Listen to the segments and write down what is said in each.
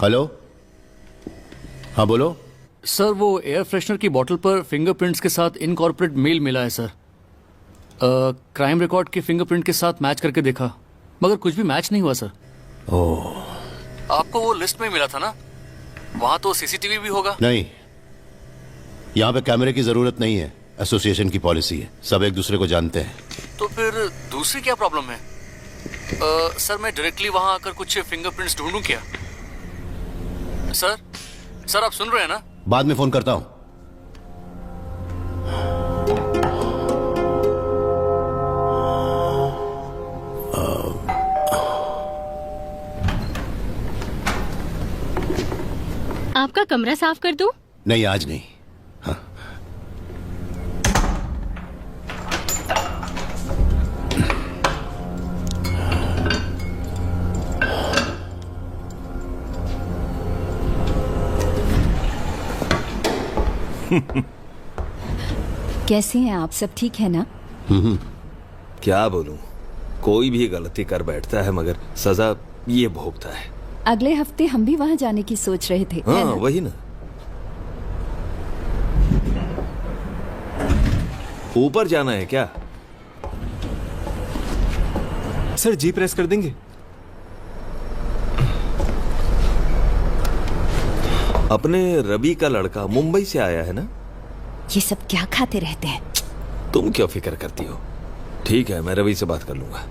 Hello, हाँ बोलो। Sir वो एयर फ्रेशनर की बोतल पर फिंगरप्रिंट्स के साथ इनकॉर्पोरेट मेल मिला है सर। क्राइम रिकॉर्ड के फिंगरप्रिंट के साथ मैच करके देखा मगर कुछ भी मैच नहीं हुआ सर। ओह, आपको वो लिस्ट में मिला था ना, वहाँ तो सीसीटीवी भी होगा। नहीं, यहाँ पे कैमरे की जरूरत नहीं है, एसोसिएशन की पॉलिसी है, सब एक दूसरे को जानते हैं। तो फिर दूसरी क्या प्रॉब्लम है? सर मैं डायरेक्टली वहाँ आकर कुछ फिंगरप्रिंट्स ढूंढूं क्या? सर आप सुन रहे हैं ना? बाद में फोन करता हूँ। आपका कमरा साफ कर दूं? नहीं, आज नहीं। हाँ। कैसे हैं आप? सब ठीक है ना? क्या बोलूं, कोई भी गलती कर बैठता है मगर सजा ये भोगता है। अगले हफ्ते हम भी वहाँ जाने की सोच रहे थे। है हाँ ना? वही ना। ऊपर जाना है क्या? सर जी प्रेस कर देंगे? अपने रवि का लड़का मुंबई से आया है ना? ये सब क्या खाते रहते हैं? तुम क्यों फिक्र करती हो? ठीक है, मैं रवि से बात कर लूंगा।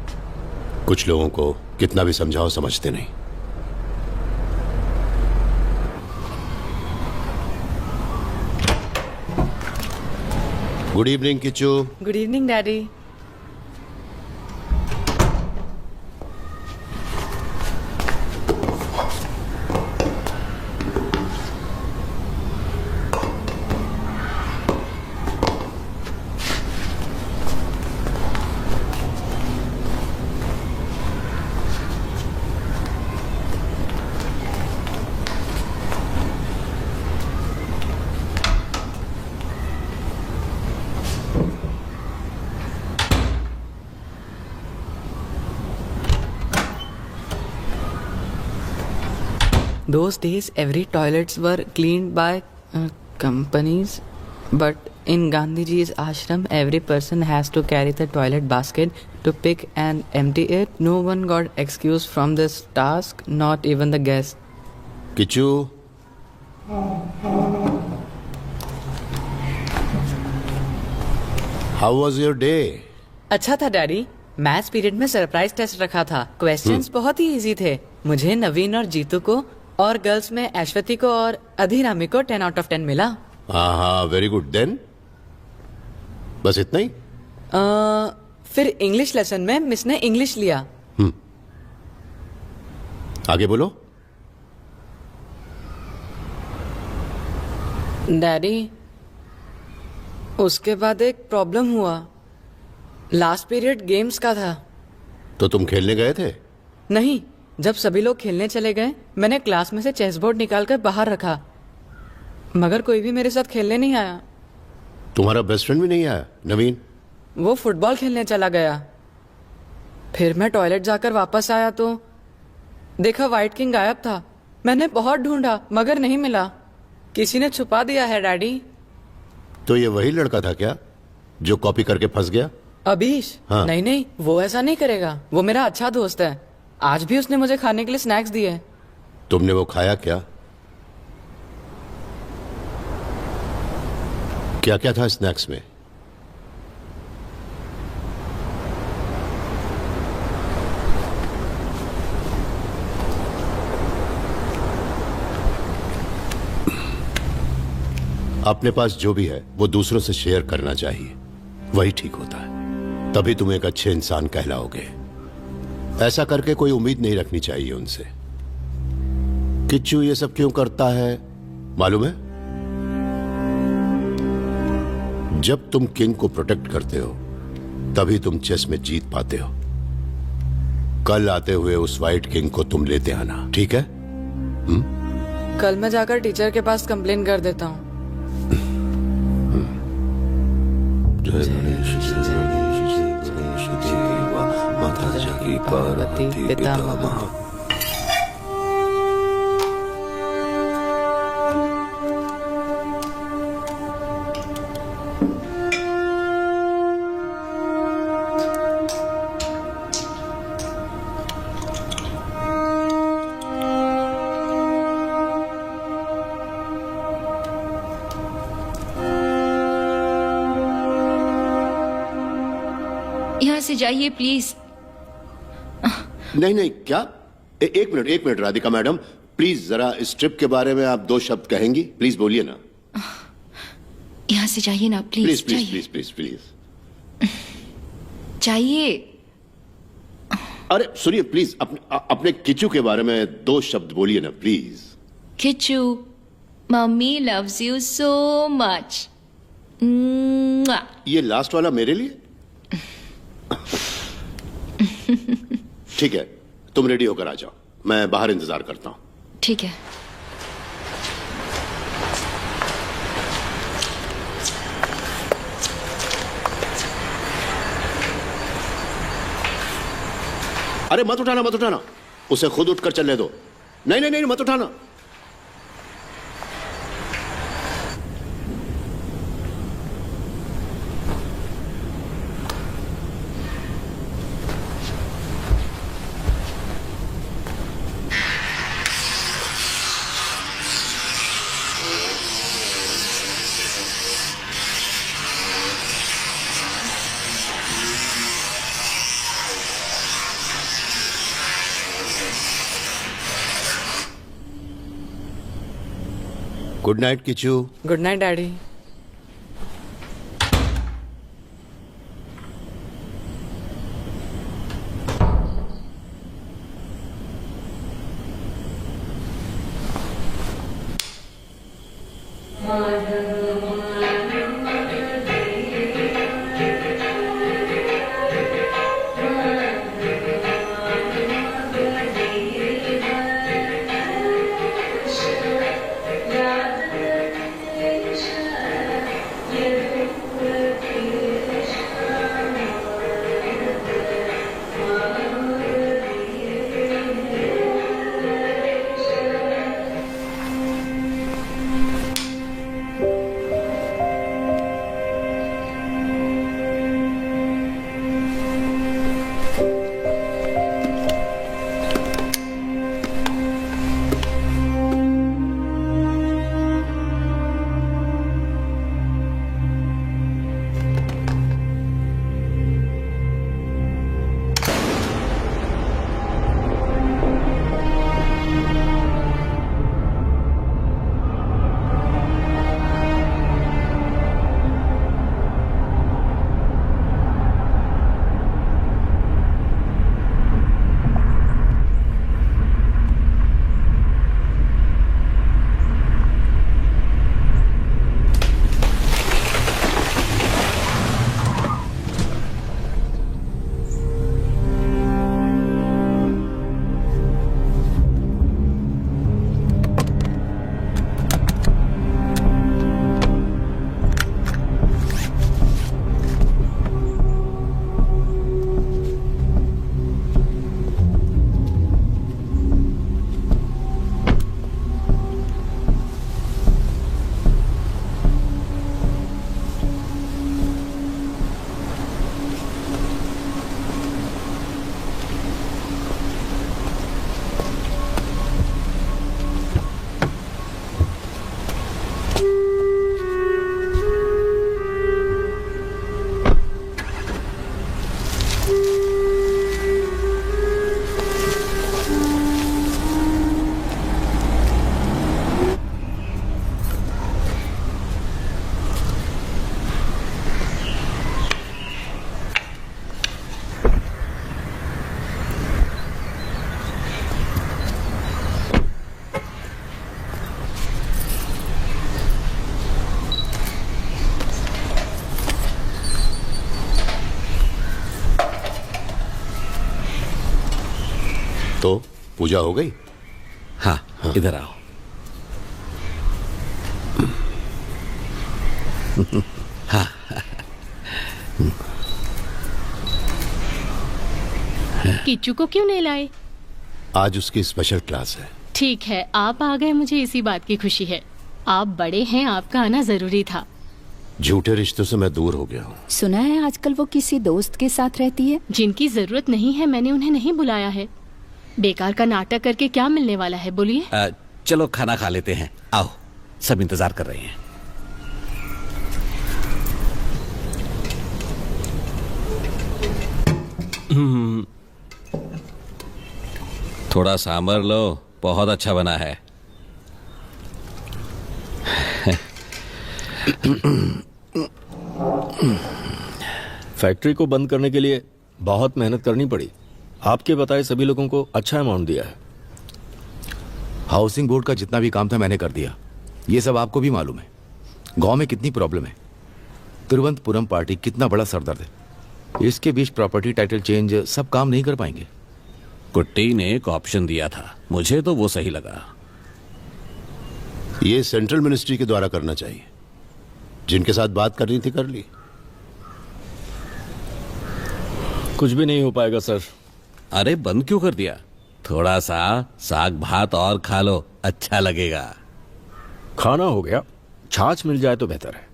कुछ लोगों को कितना भी समझाओ समझते नहीं। Good evening Kichchu. Good evening daddy. Those days, every toilets were cleaned by companies, but in Gandhiji's ashram, every person has to carry the toilet basket to pick and empty it. No one got excused from this task, not even the guest. Kichchu, how was your day? अच्छा था daddy. Maths period में surprise test रखा था। Questions बहुत ही easy थे। मुझे, नवीन और जीतू को, और गर्ल्स में ऐश्वती को और अधिरामी को 10 out of 10 मिला। हाँ, वेरी गुड। देन बस इतना ही? फिर इंग्लिश लेसन में मिस ने इंग्लिश लिया। आगे बोलो। डैडी, उसके बाद एक प्रॉब्लम हुआ। लास्ट पीरियड गेम्स का था। तो तुम खेलने गए थे? नहीं, जब सभी लोग खेलने चले गए, मैंने क्लास में से चेस बोर्ड निकालकर बाहर रखा, मगर कोई भी मेरे साथ खेलने नहीं आया। तुम्हारा बेस्ट फ्रेंड भी नहीं आया, नवीन? वो फुटबॉल खेलने चला गया। फिर मैं टॉयलेट जाकर वापस आया तो देखा व्हाइट किंग गायब था। मैंने बहुत ढूंढा मगर नहीं मिला। किसी ने छुपा दिया है डैडी। तो ये वही लड़का था क्या जो कॉपी करके फंस गया? अभीश? हाँ। नहीं, वो ऐसा नहीं करेगा। वो मेरा अच्छा दोस्त है। आज भी उसने मुझे खाने के लिए स्नैक्स दिए। तुमने वो खाया क्या? क्या क्या था स्नैक्स में? अपने पास जो भी है वो दूसरों से शेयर करना चाहिए, वही ठीक होता है। तभी तुम एक अच्छे इंसान कहलाओगे। ऐसा करके कोई उम्मीद नहीं रखनी चाहिए उनसे। किच्चू ये सब क्यों करता है मालूम है? जब तुम किंग को प्रोटेक्ट करते हो तभी तुम चेस में जीत पाते हो। कल आते हुए उस व्हाइट किंग को तुम लेते आना, ठीक है? कल मैं जाकर टीचर के पास कंप्लेन कर देता हूँ। पार्वती पितामह। यहाँ से जाइए प्लीज। नहीं नहीं, क्या? एक मिनट राधिका मैडम, प्लीज जरा इस ट्रिप के बारे में आप 2 शब्द कहेंगी? प्लीज बोलिए ना। यहाँ से जाइए ना please. Please please please please please. जाइए। अरे सुनिए प्लीज, अपने किचू के बारे में 2 शब्द बोलिए ना please. Kishu, mummy loves you so much. ये लास्ट वाला मेरे लिए? ठीक है, तुम रेडी होकर आ जाओ, मैं बाहर इंतजार करता हूं। ठीक है। अरे मत उठाना, उसे खुद उठकर चलने दो। नहीं नहीं नहीं, मत उठाना। Good night Kishu. Good night daddy. तो पूजा हो गई? हाँ, इधर आओ। हाँ। किच्चू को क्यों नहीं लाए? आज उसकी स्पेशल क्लास है। ठीक है, आप आ गए, मुझे इसी बात की खुशी है। आप बड़े हैं, आपका आना जरूरी था। झूठे रिश्तों से मैं दूर हो गया हूँ। सुना है आजकल वो किसी दोस्त के साथ रहती है। जिनकी जरूरत नहीं है मैंने उन्हें नहीं बुलाया है। बेकार का नाटक करके क्या मिलने वाला है, बोलिए। चलो खाना खा लेते हैं, आओ, सब इंतजार कर रहे हैं। थोड़ा सांभर लो, बहुत अच्छा बना है। फैक्ट्री को बंद करने के लिए बहुत मेहनत करनी पड़ी। आपके बताए सभी लोगों को अच्छा अमाउंट दिया है। हाउसिंग बोर्ड का जितना भी काम था मैंने कर दिया। ये सब आपको भी मालूम है। गांव में कितनी प्रॉब्लम है, तिरुवनंतपुरम पार्टी कितना बड़ा सरदर्द है। इसके बीच प्रॉपर्टी टाइटल चेंज सब काम नहीं कर पाएंगे। कुट्टी ने एक ऑप्शन दिया था, मुझे तो वो सही लगा। ये सेंट्रल मिनिस्ट्री के द्वारा करना चाहिए। जिनके साथ बात करनी थी कर ली। कुछ भी नहीं हो पाएगा सर। अरे बंद क्यों कर दिया? थोड़ा सा साग भात और खा लो, अच्छा लगेगा। खाना हो गया, छाछ मिल जाए तो बेहतर है।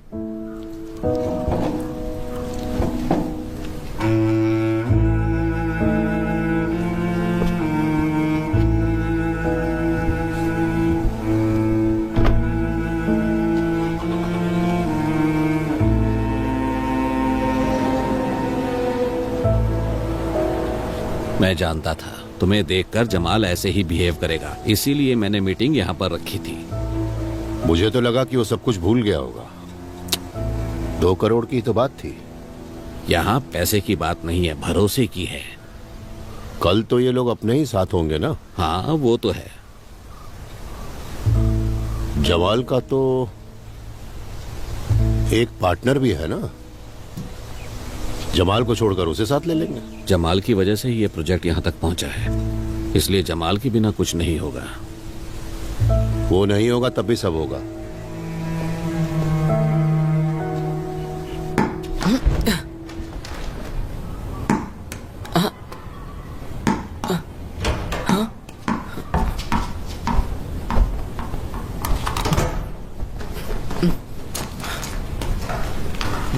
मैं जानता था तुम्हें देखकर जमाल ऐसे ही बिहेव करेगा, इसीलिए मैंने मीटिंग यहाँ पर रखी थी। मुझे तो लगा कि वो सब कुछ भूल गया होगा। 2 करोड़ की तो बात थी। यहाँ पैसे की बात नहीं है, भरोसे की है। कल तो ये लोग अपने ही साथ होंगे ना? हाँ वो तो है। जमाल का तो एक पार्टनर भी है ना? जमाल को छोड़कर उसे साथ ले लेंगे। जमाल की वजह से ही ये प्रोजेक्ट यहाँ तक पहुंचा है, इसलिए जमाल के बिना कुछ नहीं होगा। वो नहीं होगा तब भी सब होगा।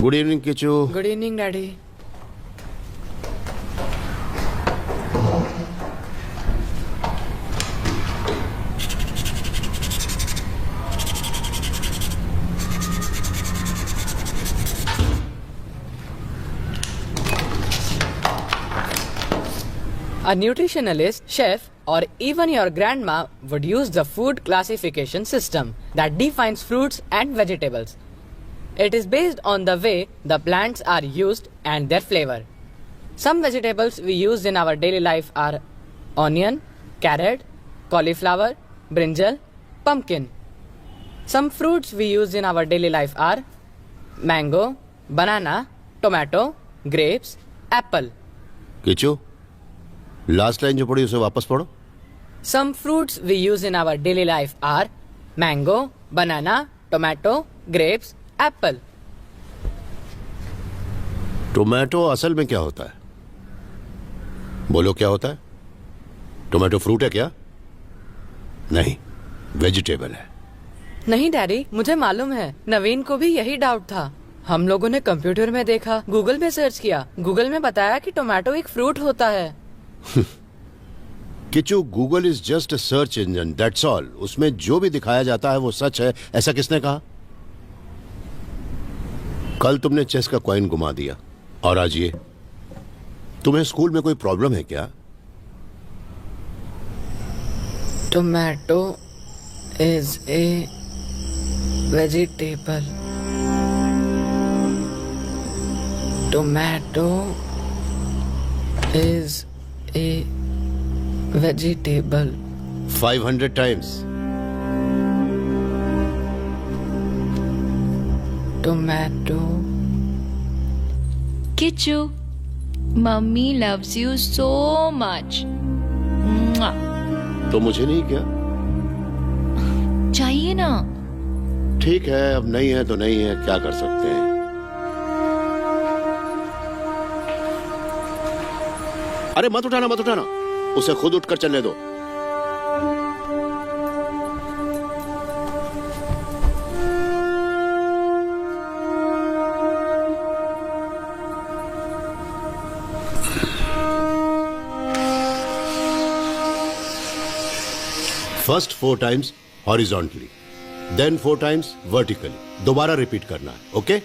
Good evening Kishu. Good evening daddy. A nutritionalist, chef, or even your grandma would use the food classification system that defines fruits and vegetables. It is based on the way the plants are used and their flavor. Some vegetables we use in our daily life are onion, carrot, cauliflower, brinjal, pumpkin. Some fruits we use in our daily life are mango, banana, tomato, grapes, apple. Kishu, last line जो पढ़ी उसे वापस पढ़ो। Some fruits we use in our daily life are mango, banana, tomato, grapes, apple. Tomato असल में क्या होता है? बोलो क्या होता है? टोमेटो फ्रूट है क्या? नहीं, वेजिटेबल है। नहीं डैडी, मुझे मालूम है। नवीन को भी यही डाउट था। हम लोगों ने कंप्यूटर में देखा, गूगल में सर्च किया, गूगल में बताया कि टोमेटो एक फ्रूट होता है। Kishu, Google is just a search engine, that's all. उसमें जो भी दिखाया जाता है वो सच है, ऐसा किसने कहा? कल तुमने चेस का कॉइन घुमा दिया और आज ये। तुम्हें स्कूल में कोई प्रॉब्लम है क्या? Tomato is a vegetable. Tomato is a vegetable. 500 times. Tomato. Kichu, Mummy loves you so much. Mwah. तो मुझे नहीं क्या? चाहिए ना? ठीक है, अब नहीं है तो नहीं है, क्या कर सकते हैं। अरे मत उठाना, मत उठाना, उसे खुद उठकर चलने दो। First 4 times horizontally, then 4 times vertically. दोबारा रिपीट करना है, okay?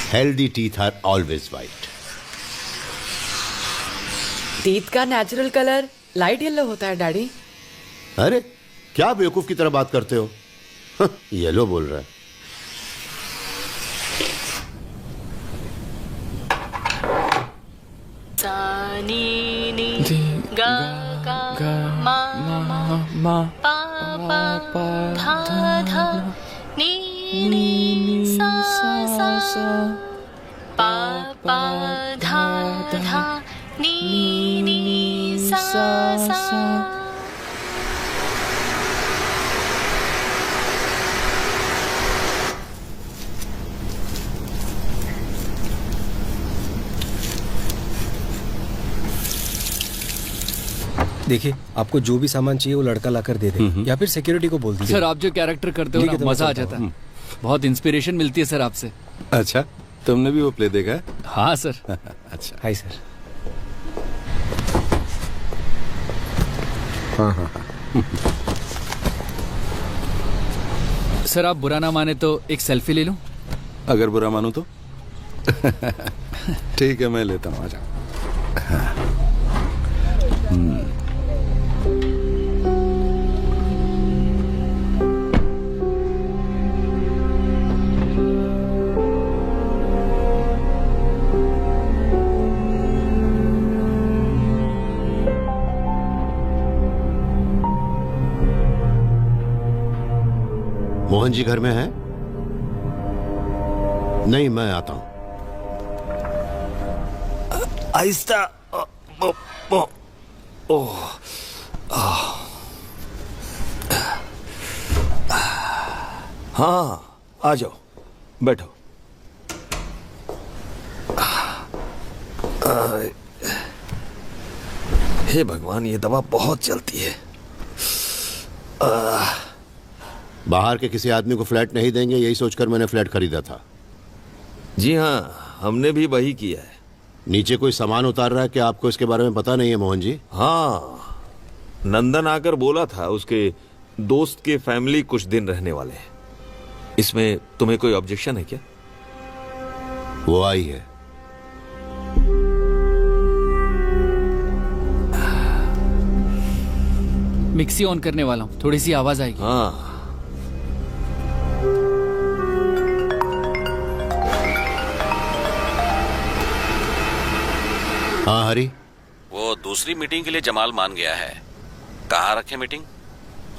Healthy teeth are always white. Teeth का नेचुरल कलर लाइट येलो होता है डैडी। अरे क्या बेवकूफ की तरह बात करते हो? येलो बोल रहा है। सा नी नी गा गा मा मा पा पा धा धा नी नी सा सा पा पा धा धा नी नी सा सा। देखिए, आपको जो भी सामान चाहिए वो लड़का लाकर दे दे, या फिर सिक्योरिटी को बोल दीजिए। सर आप जो कैरेक्टर करते हो ठीक ना, है, तो मैं मजा आ चलता जाता हूँ। है। बहुत इंस्पिरेशन मिलती है सर आपसे। अच्छा, तुमने भी वो प्ले देखा है? हाँ सर। अच्छा। Hi sir. हाँ। सर आप बुरा ना माने तो एक सेल्फी ले लूं? अगर बुरा मानूं तो? ठीक है, मैं लेता हूँ, आ जाओ। मोहन जी घर में है? नहीं, मैं आता हूं। आहिस्ता। ओह, हाँ, आ जाओ, बैठो। हे भगवान, ये दवा बहुत चलती है। बाहर के किसी आदमी को फ्लैट नहीं देंगे, यही सोचकर मैंने फ्लैट खरीदा था। जी हाँ, हमने भी वही किया है। नीचे कोई सामान उतार रहा है कि आपको इसके बारे में पता नहीं है मोहन जी? हाँ, नंदन आकर बोला था उसके दोस्त के फैमिली कुछ दिन रहने वाले हैं। इसमें तुम्हें कोई ऑब्जेक्शन है क्या? वो आई है। मिक्सी ऑन करने वाला हूँ, थोड़ी सी आवाज आएगी। हाँ, हाँ हरी, वो दूसरी मीटिंग के लिए जमाल मान गया है। कहाँ रखे मीटिंग?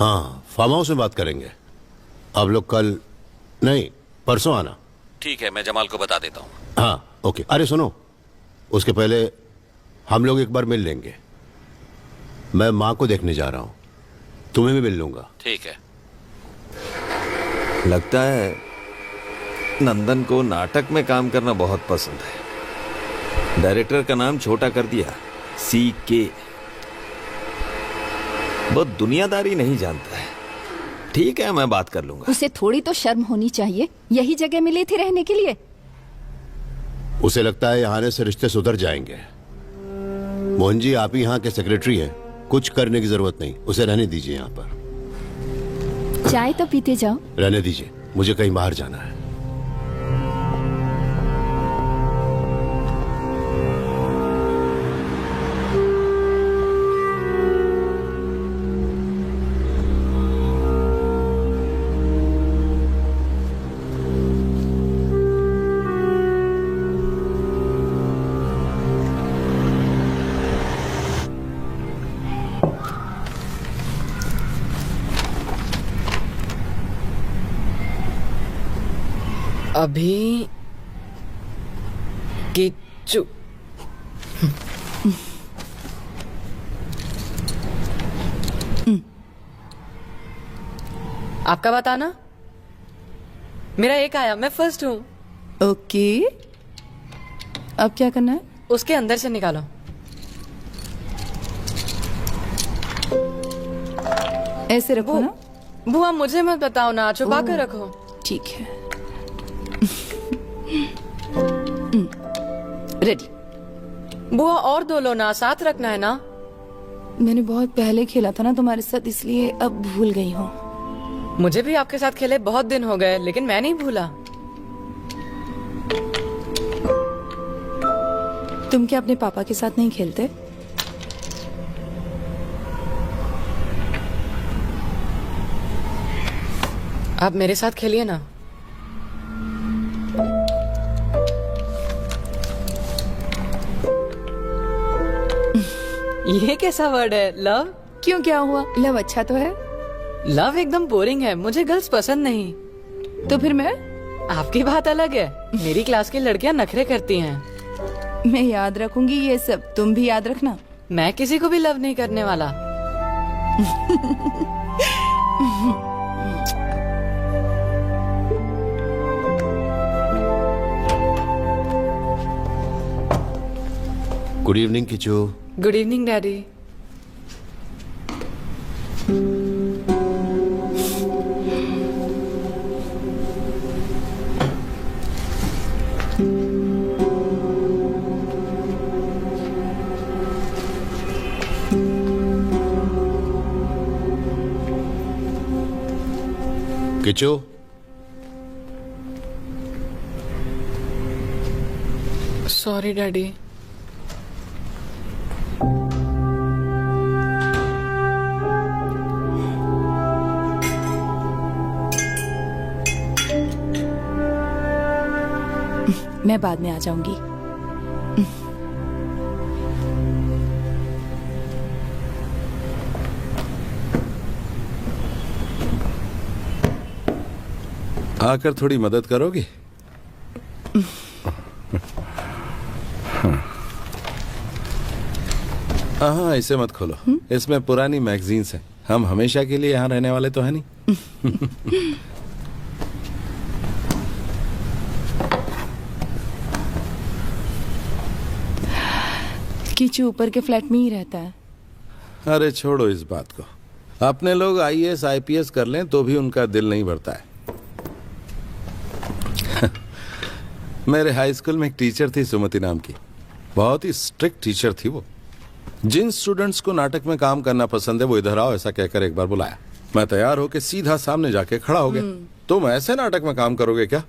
हाँ, फार्म हाउस में बात करेंगे। अब लोग कल नहीं, परसों आना। ठीक है, मैं जमाल को बता देता हूँ। हाँ ओके। अरे सुनो, उसके पहले हम लोग एक बार मिल लेंगे। मैं माँ को देखने जा रहा हूँ, तुम्हें भी मिल लूंगा। ठीक है। लगता है नंदन को नाटक में काम करना बहुत पसंद है। डायरेक्टर का नाम छोटा कर दिया, CK। वो दुनियादारी नहीं जानता है। ठीक है, मैं बात कर लूंगा। उसे थोड़ी तो शर्म होनी चाहिए, यही जगह मिली थी रहने के लिए। उसे लगता है यहाँ आने से रिश्ते सुधर जाएंगे। मोहन जी, आप ही यहाँ के सेक्रेटरी हैं, कुछ करने की जरूरत नहीं। उसे रहने दीजिए यहाँ पर। चाय तो पीते जाओ। रहने दीजिए, मुझे कहीं बाहर जाना है। अभी किच्चू आपका बताना। मेरा एक आया, मैं फर्स्ट हूँ। ओके, अब क्या करना है? उसके अंदर से निकालो। ऐसे रखो ना। बुआ मुझे मत बताओ ना, छुपा कर रखो। ठीक है। रेडी। बुआ और दो लो ना, साथ रखना है ना। मैंने बहुत पहले खेला था ना तुम्हारे साथ, इसलिए अब भूल गई हूँ। मुझे भी आपके साथ खेले बहुत दिन हो गए, लेकिन मैं नहीं भूला। तुम क्या अपने पापा के साथ नहीं खेलते? आप मेरे साथ खेलिए ना। ये कैसा वर्ड है? लव? क्यों, क्या हुआ? लव अच्छा तो है। लव एकदम बोरिंग है, मुझे गर्ल्स पसंद नहीं। तो फिर मैं? आपकी बात अलग है, मेरी क्लास की लड़कियां नखरे करती हैं। मैं याद रखूंगी ये सब, तुम भी याद रखना। मैं किसी को भी लव नहीं करने वाला। Good evening Kishu. Good evening daddy. Kishu, sorry daddy. मैं बाद में आ जाऊंगी। आकर थोड़ी मदद करोगी? हाँ, इसे मत खोलो। इसमें पुरानी मैगजीन्स हैं। हम हमेशा के लिए यहाँ रहने वाले तो है नहीं। किचू ऊपर के फ्लैट में ही रहता है। अरे छोड़ो इस बात को। अपने लोग आईएएस आईपीएस कर लें तो भी उनका दिल नहीं भरता है। मेरे हाई स्कूल में एक टीचर थी सुमति नाम की। बहुत ही स्ट्रिक्ट टीचर थी वो। जिन स्टूडेंट्स को नाटक में काम करना पसंद है वो इधर आओ ऐसा कहकर एक बार बुलाया। मैं तैयार होकर सीधा सामने जाके खड़ा हो गया। तुम ऐसे नाटक में काम करोगे क्या?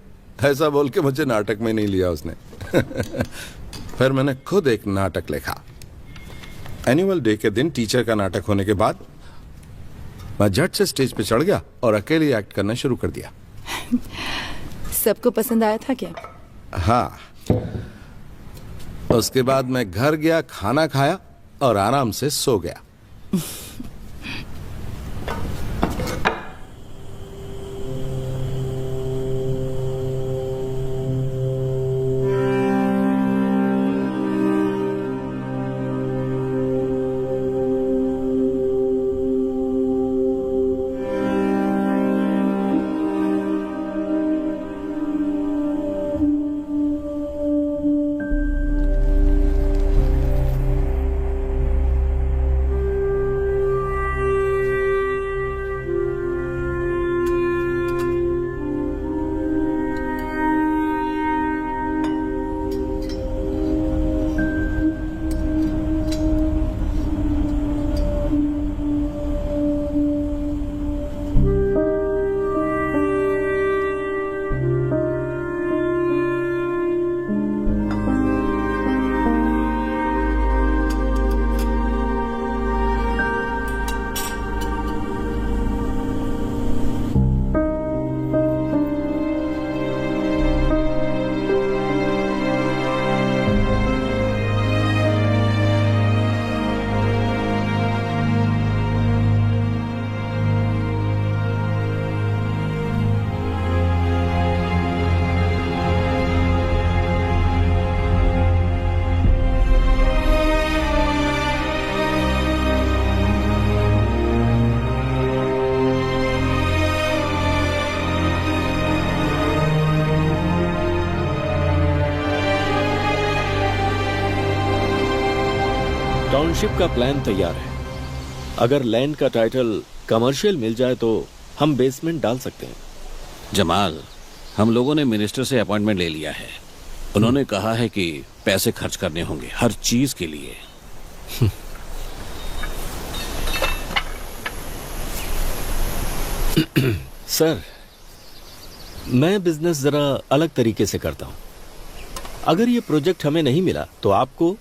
ऐसा बोल के मुझे नाटक में नहीं लिया उसने। फिर मैंने खुद एक नाटक लिखा। एनुअल डे के दिन टीचर का नाटक होने के बाद मैं झट से स्टेज पे चढ़ गया और अकेले एक्ट करना शुरू कर दिया। सबको पसंद आया था क्या? हाँ। उसके बाद मैं घर गया, खाना खाया और आराम से सो गया। टाउनशिप का प्लान तैयार है। अगर लैंड का टाइटल कमर्शियल मिल जाए तो हम बेसमेंट डाल सकते हैं। जमाल, हम लोगों ने मिनिस्टर से अपॉइंटमेंट ले लिया है। उन्होंने कहा है कि पैसे खर्च करने होंगे हर चीज के लिए। सर, मैं बिजनेस जरा अलग तरीके से करता हूं। अगर ये प्रोजेक्ट हमें नहीं मिला तो आपको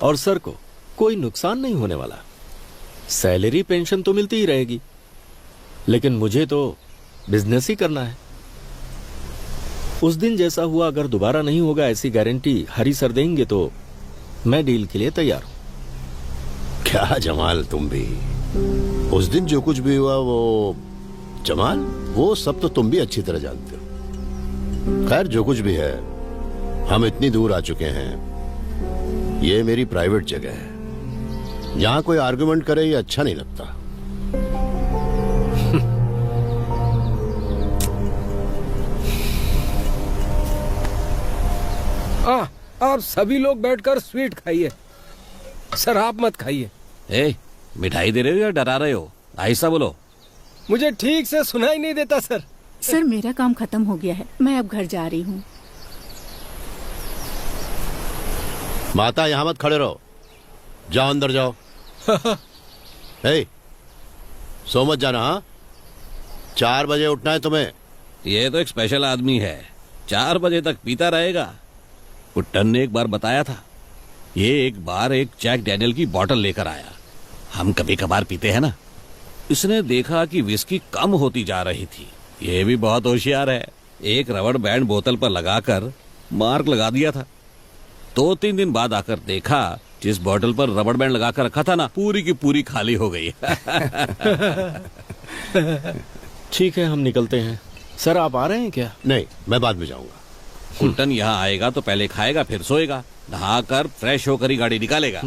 और सर को कोई नुकसान नहीं होने वाला। सैलरी पेंशन तो मिलती ही रहेगी, लेकिन मुझे तो बिजनेस ही करना है। उस दिन जैसा हुआ अगर दोबारा नहीं होगा, ऐसी गारंटी हरी सर देंगे तो मैं डील के लिए तैयार हूं। क्या जमाल, तुम भी उस दिन जो कुछ भी हुआ वो जमाल, वो सब तो तुम भी अच्छी तरह जानते हो। खैर जो कुछ भी है, हम इतनी दूर आ चुके हैं। ये मेरी प्राइवेट जगह है, यहां कोई आर्गुमेंट करे ये अच्छा नहीं लगता। आप सभी लोग बैठकर स्वीट खाइए, सर आप मत खाइए। ए, मिठाई दे रहे हो या डरा रहे हो? ऐसा बोलो। मुझे ठीक से सुनाई नहीं देता सर। सर मेरा काम खत्म हो गया है, मैं अब घर जा रही हूँ। माता यहां मत खड़े रहो, जाओ अंदर जाओ। हे, सो मत जाना। हाँ, 4 बजे उठना है तुम्हें। ये तो एक स्पेशल आदमी है, 4 बजे तक पीता रहेगा। कुट्टन ने एक बार बताया था, ये एक बार एक जैक डैनियल की बोतल लेकर आया। हम कभी कभार पीते हैं ना। इसने देखा कि विस्की कम होती जा रही थी। ये भी बहुत होशियार है, एक रबड़ बैंड बोतल पर लगाकर मार्क लगा दिया था। 2-3 दिन बाद आकर देखा, जिस बोतल पर रबड़ बैंड लगाकर रखा था ना, पूरी की पूरी खाली हो गई। ठीक है, हम निकलते हैं। सर आप आ रहे हैं क्या? नहीं, मैं बाद में जाऊंगा। कुल्टन यहाँ आएगा तो पहले खाएगा, फिर सोएगा, नहाकर फ्रेश होकर ही गाड़ी निकालेगा।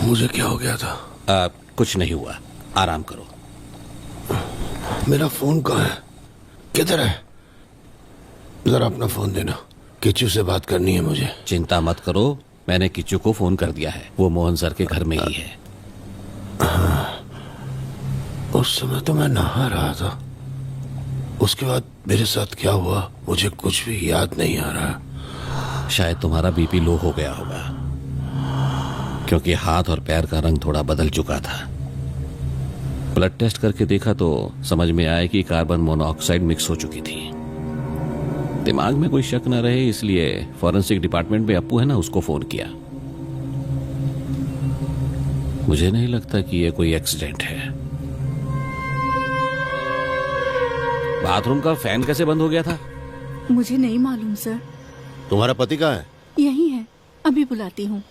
मुझे क्या हो गया था? कुछ नहीं हुआ, आराम करो। मेरा फोन कहाँ है? किधर है? जरा अपना फोन देना, किच्चू से बात करनी है मुझे। चिंता मत करो, मैंने किच्चू को फोन कर दिया है, वो मोहन सर के घर में ही है। उस समय तो मैं नहा रहा था, उसके बाद मेरे साथ क्या हुआ मुझे कुछ भी याद नहीं आ रहा। शायद तुम्हारा बीपी लो हो गया होगा, क्योंकि हाथ और पैर का रंग थोड़ा बदल चुका था। ब्लड टेस्ट करके देखा तो समझ में आया कि कार्बन मोनोऑक्साइड मिक्स हो चुकी थी। दिमाग में कोई शक न रहे इसलिए फॉरेंसिक डिपार्टमेंट में अप्पू है ना, उसको फोन किया। मुझे नहीं लगता कि यह कोई एक्सीडेंट है। बाथरूम का फैन कैसे बंद हो गया था? मुझे नहीं मालूम सर। तुम्हारा पति कहाँ है? यही है, अभी बुलाती हूँ।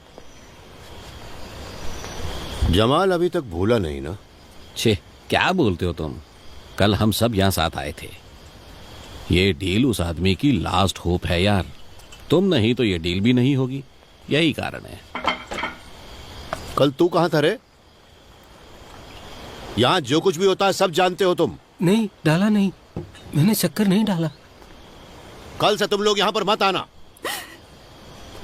जमाल अभी तक भूला नहीं ना? छे, क्या बोलते हो तुम? कल हम सब यहाँ साथ आए थे। ये डील उस आदमी की लास्ट होप है यार। तुम नहीं तो ये डील भी नहीं होगी, यही कारण है। कल तू कहाँ था रे? यहाँ जो कुछ भी होता है सब जानते हो तुम। नहीं, डाला नहीं, मैंने शक्कर नहीं डाला। कल से तुम लोग यहाँ पर मत आना।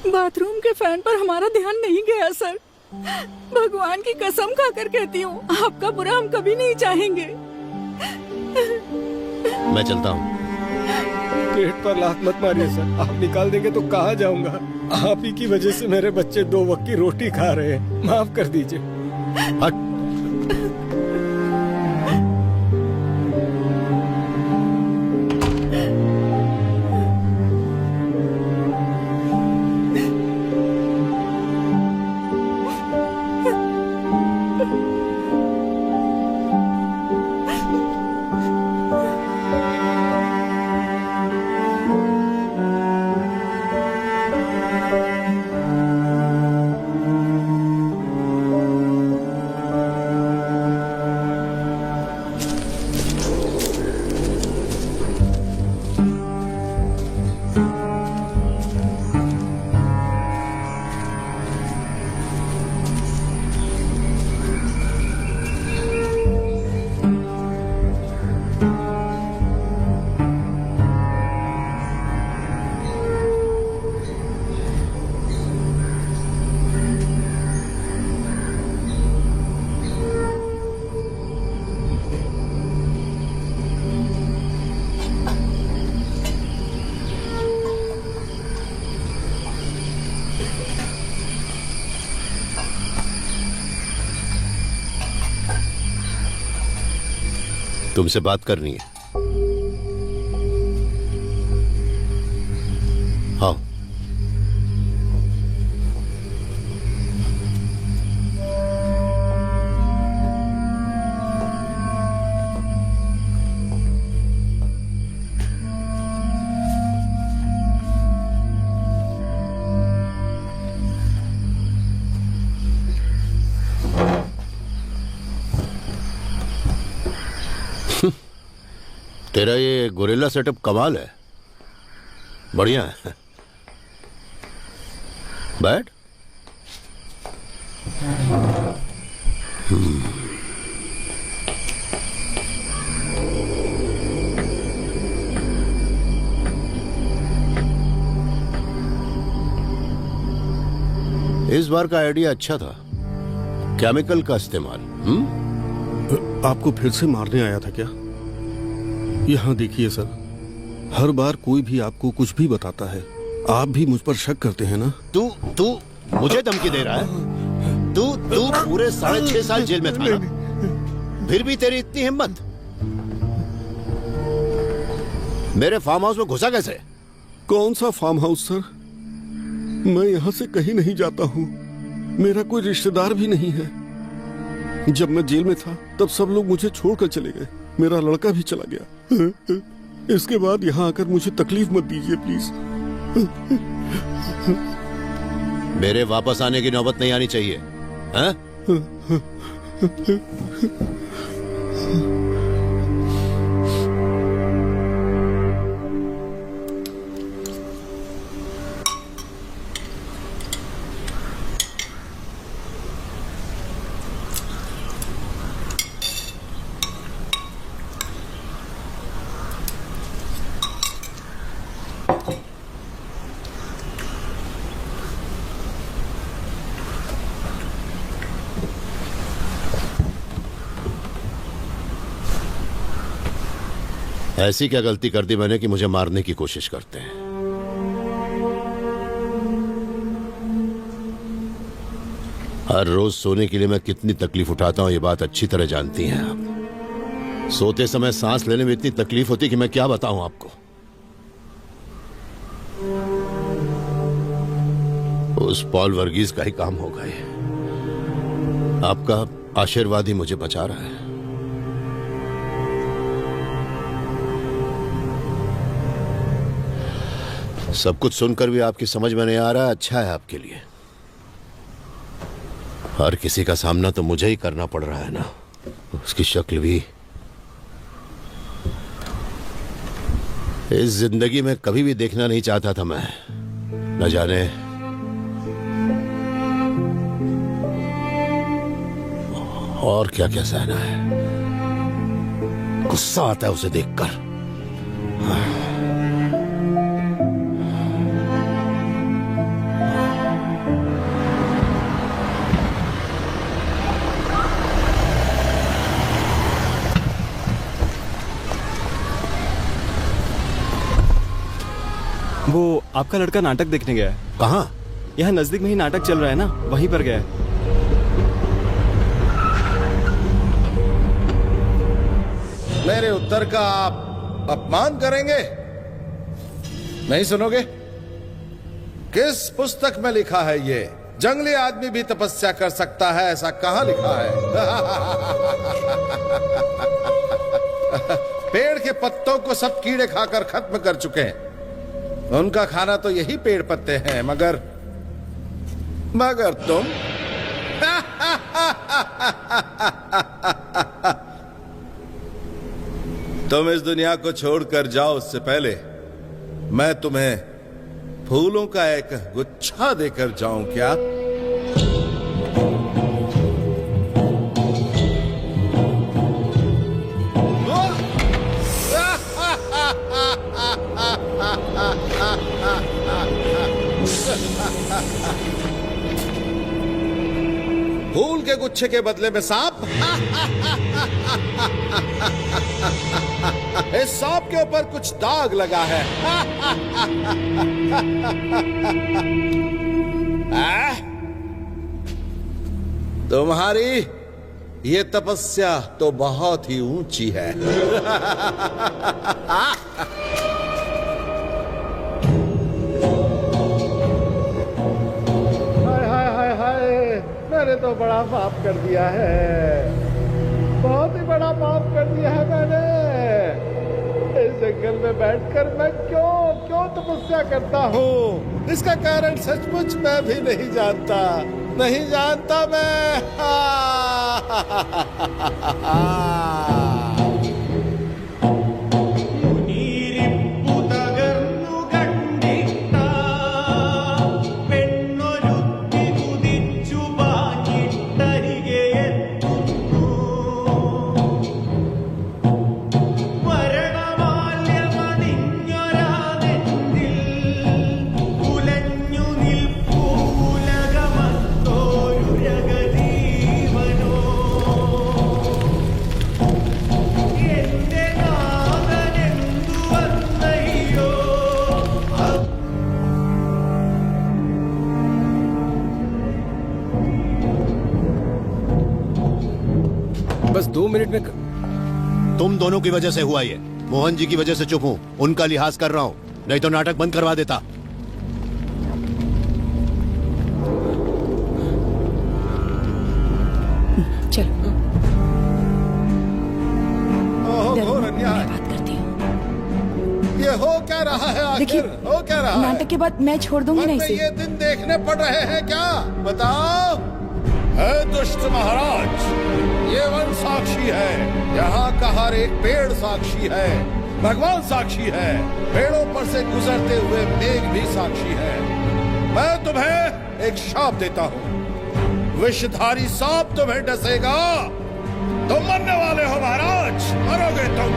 बाथरूम के फैन पर हमारा ध्यान नहीं गया सर। भगवान की कसम खाकर कहती हूँ, आपका बुरा हम कभी नहीं चाहेंगे। मैं चलता हूँ। पेट पर लात मत मारिए सर, आप निकाल देंगे तो कहाँ जाऊंगा। आप ही की वजह से मेरे बच्चे 2 वक्त की रोटी खा रहे हैं, माफ कर दीजिए। हट। तुमसे बात करनी है। हाँ, तेरा ये गोरिल्ला सेटअप कमाल है, बढ़िया है। बैठ। इस बार का आइडिया अच्छा था, केमिकल का इस्तेमाल। आपको फिर से मारने आया था क्या? यहाँ देखिए सर, हर बार कोई भी आपको कुछ भी बताता है, आप भी मुझ पर शक करते हैं ना? तू मुझे धमकी दे रहा है? तू पूरे 6.5 साल जेल में था ना? फिर भी तेरी इतनी हिम्मत? मेरे फार्म हाउस में घुसा कैसे? कौन सा फार्म हाउस सर? मैं यहाँ से कहीं नहीं जाता हूँ, मेरा कोई रिश्तेदार भी नहीं है। जब मैं जेल में था तब सब लोग मुझे छोड़कर चले गए, मेरा लड़का भी चला गया। इसके बाद यहाँ आकर मुझे तकलीफ मत दीजिए प्लीज। मेरे वापस आने की नौबत नहीं आनी चाहिए, हाँ? ऐसी क्या गलती कर दी मैंने कि मुझे मारने की कोशिश करते हैं? हर रोज सोने के लिए मैं कितनी तकलीफ उठाता हूं, ये बात अच्छी तरह जानती हैं आप। सोते समय सांस लेने में इतनी तकलीफ होती कि मैं क्या बताऊं आपको। उस पॉल वर्गीज का ही काम होगा ये। आपका आशीर्वाद ही मुझे बचा रहा है। सब कुछ सुनकर भी आपकी समझ में नहीं आ रहा, अच्छा है आपके लिए। हर किसी का सामना तो मुझे ही करना पड़ रहा है ना, उसकी शक्ल भी। इस जिंदगी में कभी भी देखना नहीं चाहता था मैं, न जाने और क्या क्या सहना है। गुस्सा आता है उसे देखकर। वो आपका लड़का नाटक देखने गया है। कहाँ? यहाँ नजदीक में ही नाटक चल रहा है ना, वहीं पर गया है। मेरे उत्तर का आप अपमान करेंगे? नहीं सुनोगे? किस पुस्तक में लिखा है ये? जंगली आदमी भी तपस्या कर सकता है, ऐसा कहां लिखा है? पेड़ के पत्तों को सब कीड़े खाकर खत्म कर चुके हैं। उनका खाना तो यही पेड़ पत्ते हैं, मगर तुम तुम इस दुनिया को छोड़कर जाओ उससे पहले मैं तुम्हें फूलों का एक गुच्छा देकर जाऊं क्या? फूल के गुच्छे के बदले में सांप? इस सांप के ऊपर कुछ दाग लगा है। तुम्हारी ये तपस्या तो बहुत ही ऊंची है। मैंने तो बड़ा पाप कर दिया है, बहुत ही बड़ा पाप कर दिया है मैंने। इस जंगल में बैठकर मैं क्यों तपस्या करता हूँ? इसका कारण सचमुच मैं भी नहीं जानता मैं। बस 2 मिनट में। तुम दोनों की वजह से हुआ ये। मोहन जी की वजह से चुप हूं, उनका लिहाज कर रहा हूं, नहीं तो नाटक बंद करवा देता। चलो घोर अन्याय। बात करती हूँ। ये हो क्या रहा है आखिर? हो क्या रहा है? नाटक के बाद मैं छोड़ दूंगी ना इसे। ये दिन देखने पड़ रहे हैं क्या? बताओ। है दुष्ट महाराज, ये वन साक्षी है, यहाँ का हर एक पेड़ साक्षी है, भगवान साक्षी है, पेड़ों पर से गुजरते हुए मेघ भी साक्षी है। मैं तुम्हें एक शाप देता हूँ, विषधारी सांप तुम्हें डसेगा, तुम मरने वाले हो महाराज, मरोगे तुम।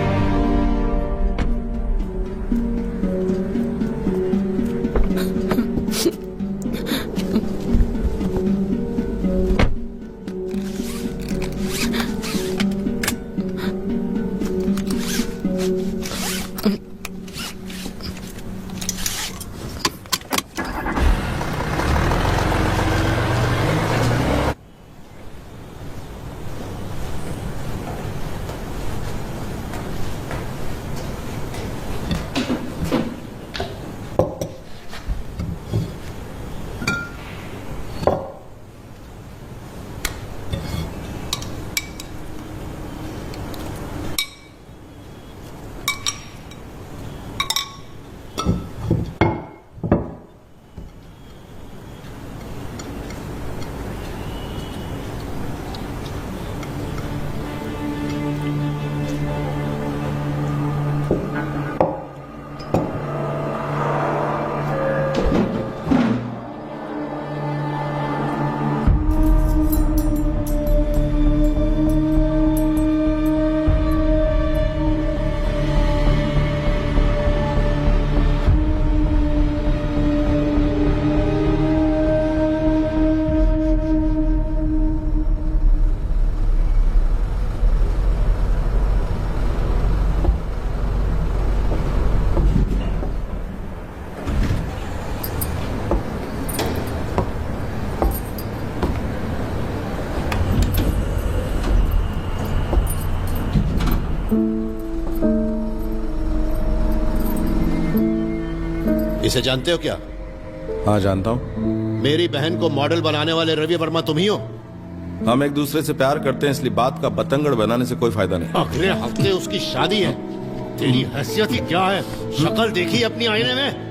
इसे जानते हो क्या? हाँ जानता हूँ। मेरी बहन को मॉडल बनाने वाले रवि वर्मा तुम ही हो? हम एक दूसरे से प्यार करते हैं, इसलिए बात का बतंगड़ बनाने से कोई फायदा नहीं। अगले हफ्ते उसकी शादी है। तेरी हैसियत ही क्या है? शक्ल देखी अपनी आईने में?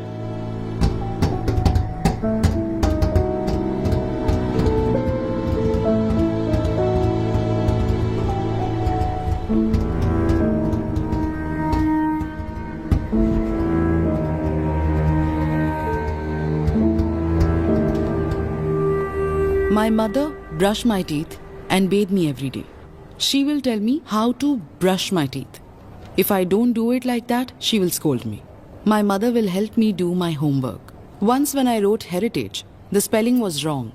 My mother brushed my teeth and bathed me every day. She will tell me how to brush my teeth. If I don't do it like that, she will scold me. My mother will help me do my homework. Once when I wrote heritage, the spelling was wrong.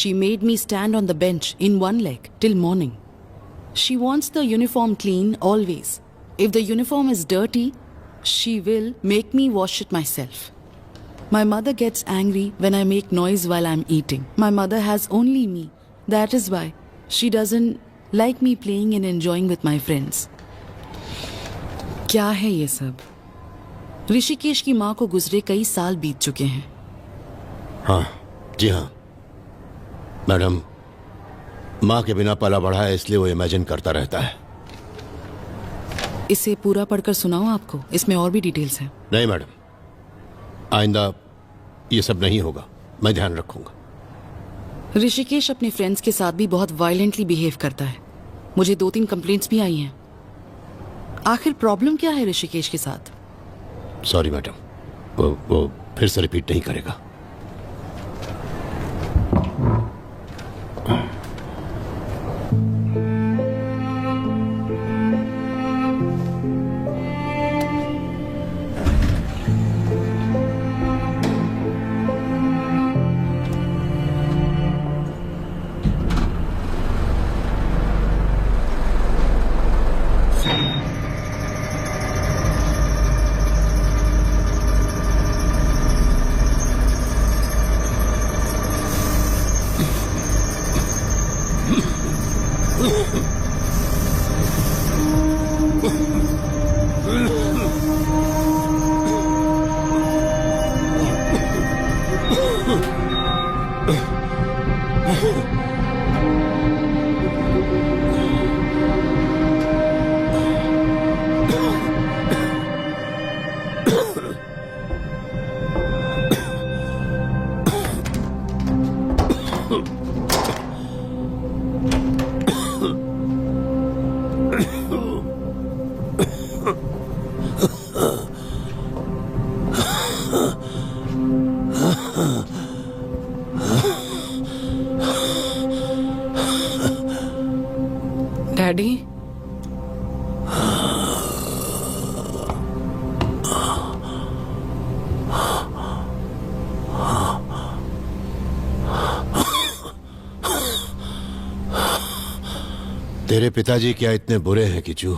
She made me stand on the bench in one leg till morning. She wants the uniform clean always. If the uniform is dirty, she will make me wash it myself. My mother gets angry when I make noise while I'm eating. My mother has only me. That is why she doesn't like me playing and enjoying with my friends. क्या है ये सब? ऋषिकेश की माँ को गुजरे कई साल बीत चुके हैं। हाँ, जी हाँ मैडम, माँ के बिना पला बढ़ा है, इसलिए वो इमेजिन करता रहता है। इसे पूरा पढ़कर सुनाऊं आपको? इसमें और भी डिटेल्स हैं। नहीं मैडम, आइंदा ये सब नहीं होगा, मैं ध्यान रखूंगा। ऋषिकेश अपने फ्रेंड्स के साथ भी बहुत वायलेंटली बिहेव करता है। मुझे 2-3 कंप्लेंट्स भी आई हैं। आखिर प्रॉब्लम क्या है ऋषिकेश के साथ? सॉरी मैडम, वो फिर से रिपीट नहीं करेगा। डैडी, तेरे पिताजी क्या इतने बुरे हैं किचू?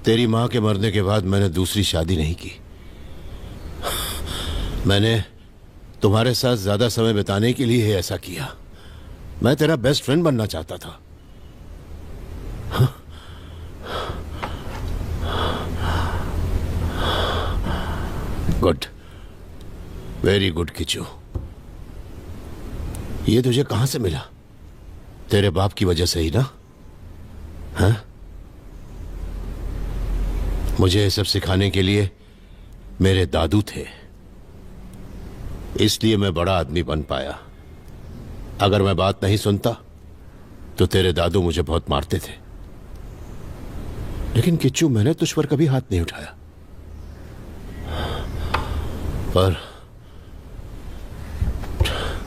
तेरी माँ के मरने के बाद मैंने दूसरी शादी नहीं की। मैंने तुम्हारे साथ ज्यादा समय बिताने के लिए ऐसा किया। मैं तेरा बेस्ट फ्रेंड बनना चाहता था। Good, very good Kishu. ये तुझे कहां से मिला? तेरे बाप की वजह से ही ना? हाँ? मुझे ये सब सिखाने के लिए मेरे दादू थे, इसलिए मैं बड़ा आदमी बन पाया। अगर मैं बात नहीं सुनता तो तेरे दादू मुझे बहुत मारते थे। लेकिन किच्चू, मैंने तुझ पर कभी हाथ नहीं उठाया। पर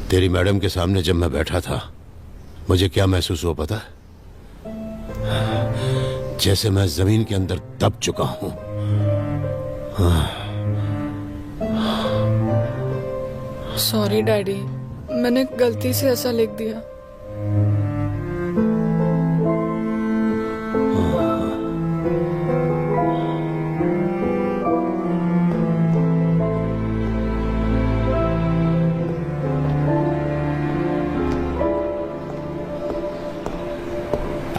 तेरी मैडम के सामने जब मैं बैठा था, मुझे क्या महसूस हुआ पता है? जैसे मैं जमीन के अंदर दब चुका हूं। सॉरी डैडी, मैंने गलती से ऐसा लिख दिया।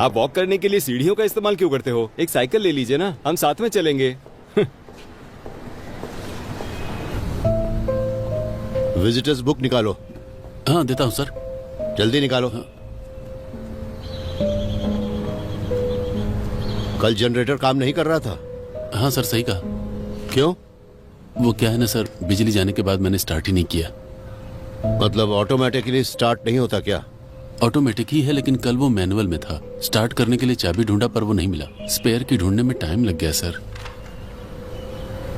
आप वॉक करने के लिए सीढ़ियों का इस्तेमाल क्यों करते हो? एक साइकिल ले लीजिए ना, हम साथ में चलेंगे। विजिटर्स बुक निकालो। हाँ देता हूँ सर। जल्दी निकालो। कल जनरेटर काम नहीं कर रहा था? हाँ सर सही कहा। क्यों? वो क्या है ना सर, बिजली जाने के बाद मैंने स्टार्ट ही नहीं किया। मतलब ऑटोमेटिकली स्टार्ट नहीं होता क्या? ऑटोमेटिक ही है, लेकिन कल वो मैनुअल में था। स्टार्ट करने के लिए चाबी ढूंढा पर वो नहीं मिला। स्पेयर की ढूंढने में टाइम लग गया सर।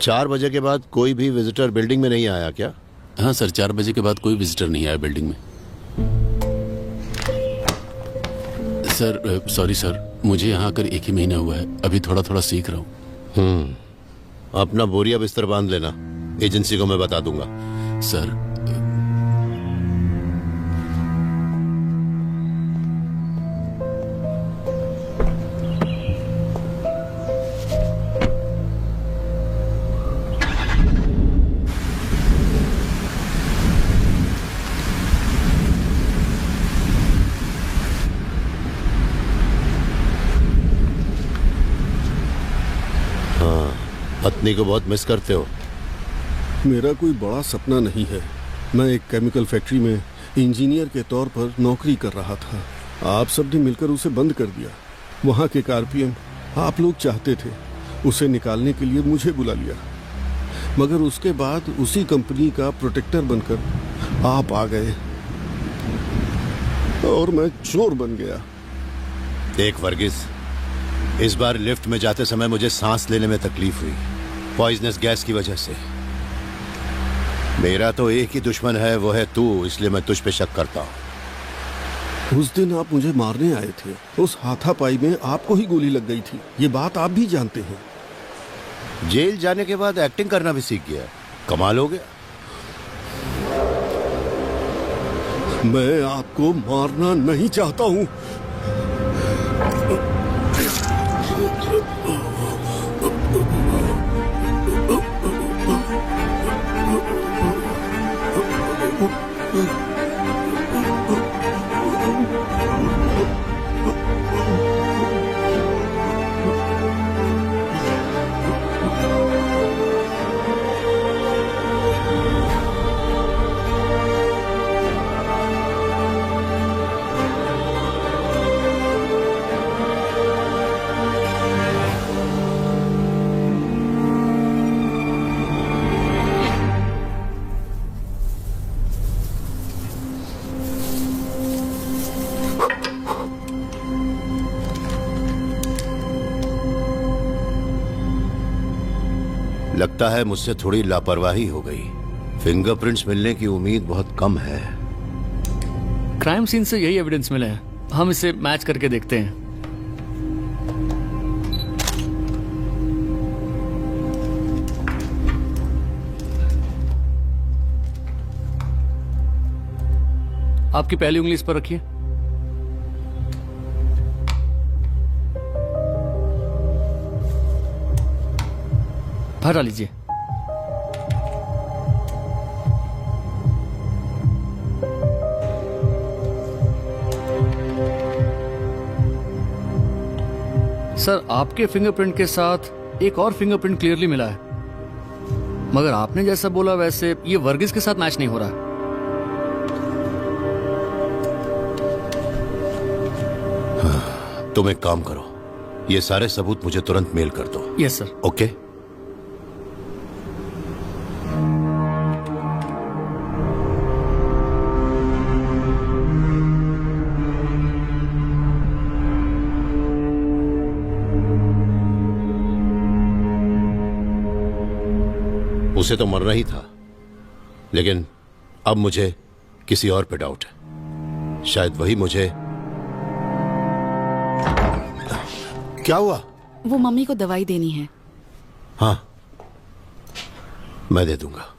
4 बजे के बाद कोई भी विजिटर बिल्डिंग में नहीं आया क्या? हाँ सर, 4 बजे के बाद कोई विजिटर नहीं आया बिल्डिंग में। सर सॉरी सर, मुझे यहाँ आकर 1 ही महीना हुआ है, अभी थोड़ा थोड़ा सीख रहा हूँ। अपना बोरिया बिस्तर बांध लेना, एजेंसी को मैं बता दूंगा। सर पत्नी को बहुत मिस करते हो? मेरा कोई बड़ा सपना नहीं है। मैं एक केमिकल फैक्ट्री में इंजीनियर के तौर पर नौकरी कर रहा था। आप सबने मिलकर उसे बंद कर दिया। वहाँ के आरपीएम आप लोग चाहते थे, उसे निकालने के लिए मुझे बुला लिया, मगर उसके बाद उसी कंपनी का प्रोटेक्टर बनकर आप आ गए और मैं चोर बन गया। देख वर्गीस, इस बार लिफ्ट में जाते समय मुझे सांस लेने में तकलीफ हुई, पॉइजनस गैस की वजह से। मेरा तो एक ही दुश्मन है, वो है तू, इसलिए मैं तुझ पे शक करता हूँ। उस दिन आप मुझे मारने आए थे, उस हाथापाई में आपको ही गोली लग गई थी, ये बात आप भी जानते हैं। जेल जाने के बाद एक्टिंग करना भी सीख गया, कमाल हो गया। मैं आपको मारना नहीं चाहता हूँ। लगता है मुझसे थोड़ी लापरवाही हो गई। फिंगरप्रिंट्स मिलने की उम्मीद बहुत कम है। क्राइम सीन से यही एविडेंस मिला है, हम इसे मैच करके देखते हैं। आपकी पहली उंगली इस पर रखिए। हटा लीजिए। सर, आपके फिंगरप्रिंट के साथ एक और फिंगरप्रिंट क्लियरली मिला है, मगर आपने जैसा बोला वैसे ये वर्गीस के साथ मैच नहीं हो रहा। तुम एक काम करो, ये सारे सबूत मुझे तुरंत मेल कर दो। Yes sir. ओके। उसे तो मरना ही था, लेकिन अब मुझे किसी और पे डाउट है। शायद वही मुझे। क्या हुआ? वो मम्मी को दवाई देनी है। हाँ, मैं दे दूंगा।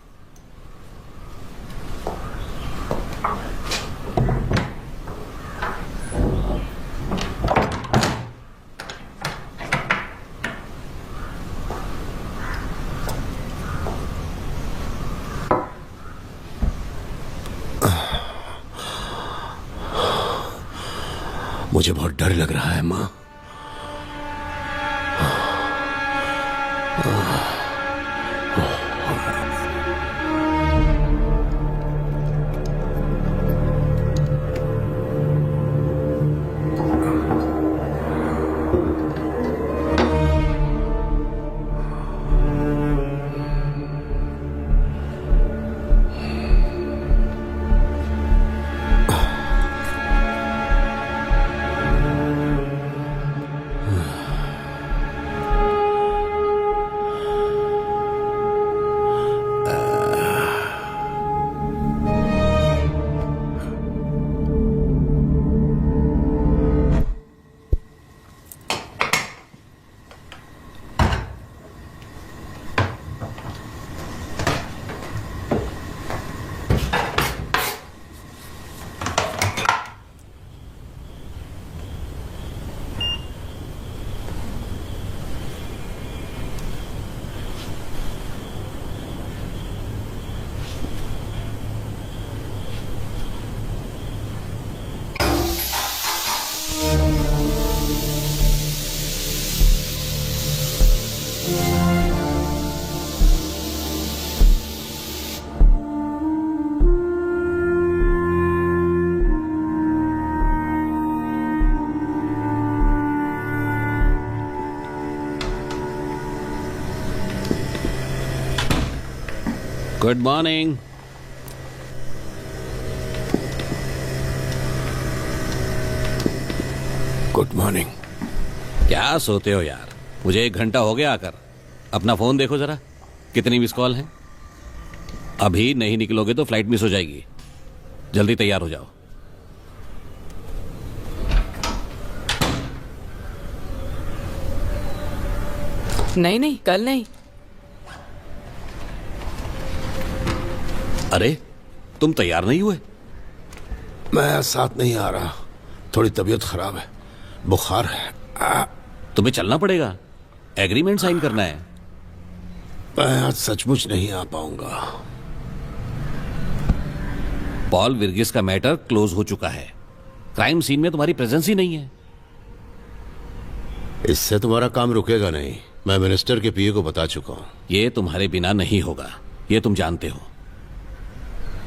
मुझे बहुत डर लग रहा है माँ। Good morning. Good morning. क्या सोते हो यार? मुझे 1 घंटा हो गया आकर। अपना फोन देखो जरा, कितनी मिस कॉल है। अभी नहीं निकलोगे तो फ्लाइट मिस हो जाएगी। जल्दी तैयार हो जाओ। नहीं नहीं, कल नहीं। अरे तुम तैयार नहीं हुए? मैं साथ नहीं आ रहा, थोड़ी तबीयत खराब है, बुखार है। तुम्हें चलना पड़ेगा, एग्रीमेंट साइन करना है। मैं आज सचमुच नहीं आ पाऊंगा। पॉल विर्गिस का मैटर क्लोज हो चुका है। क्राइम सीन में तुम्हारी प्रेजेंस ही नहीं है। इससे तुम्हारा काम रुकेगा नहीं। मैं मिनिस्टर के पीए को बता चुका हूं। ये तुम्हारे बिना नहीं होगा, ये तुम जानते हो।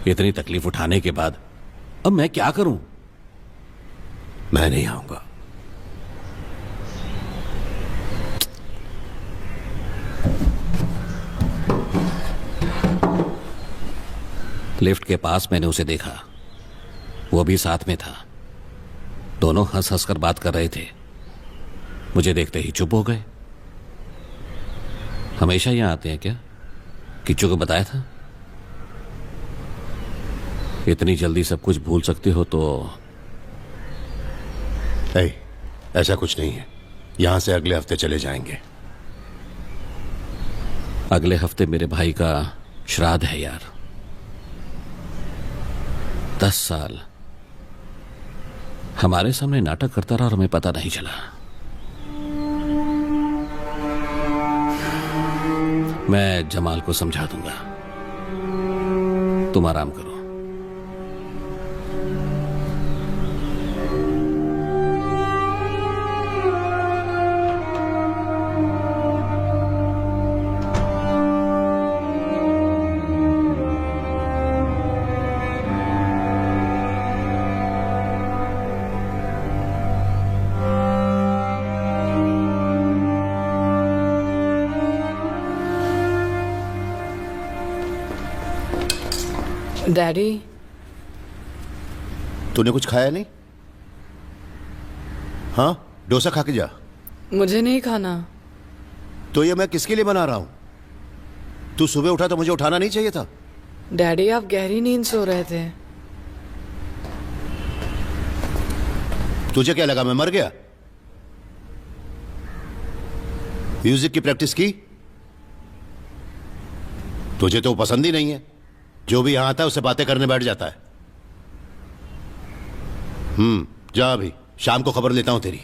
इतनी तकलीफ उठाने के बाद अब मैं क्या करूं? मैं नहीं आऊंगा। लिफ्ट के पास मैंने उसे देखा, वो भी साथ में था। दोनों हंस हंस कर बात कर रहे थे। मुझे देखते ही चुप हो गए। हमेशा यहां आते हैं क्या? किच्चू को बताया था? इतनी जल्दी सब कुछ भूल सकते हो तो? ऐसा कुछ नहीं है। यहां से अगले हफ्ते चले जाएंगे। अगले हफ्ते मेरे भाई का श्राद्ध है यार। 10 साल हमारे सामने नाटक करता रहा और हमें पता नहीं चला। मैं जमाल को समझा दूंगा। तुम आराम करो। डैडी, तूने कुछ खाया नहीं? हाँ, डोसा खा के जा। मुझे नहीं खाना। तो ये मैं किसके लिए बना रहा हूं? तू सुबह उठा तो मुझे उठाना नहीं चाहिए था? डैडी, आप गहरी नींद सो रहे थे। तुझे क्या लगा मैं मर गया? म्यूजिक की प्रैक्टिस की? तुझे तो पसंद ही नहीं है। जो भी यहां आता है उससे बातें करने बैठ जाता है। जा अभी, शाम को खबर लेता हूं तेरी।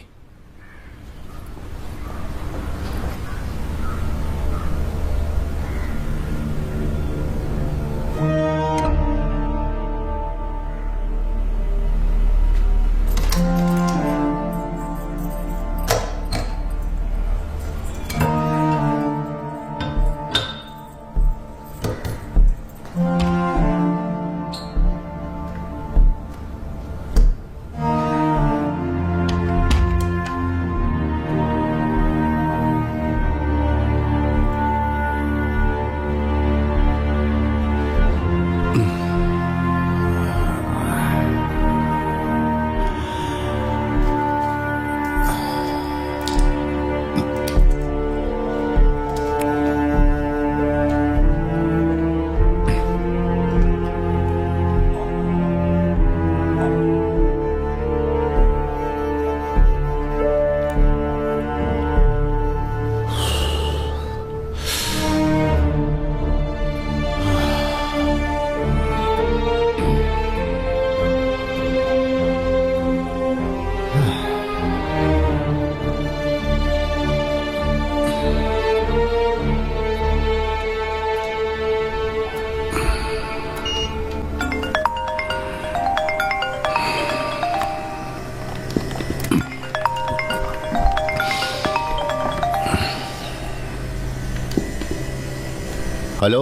हेलो,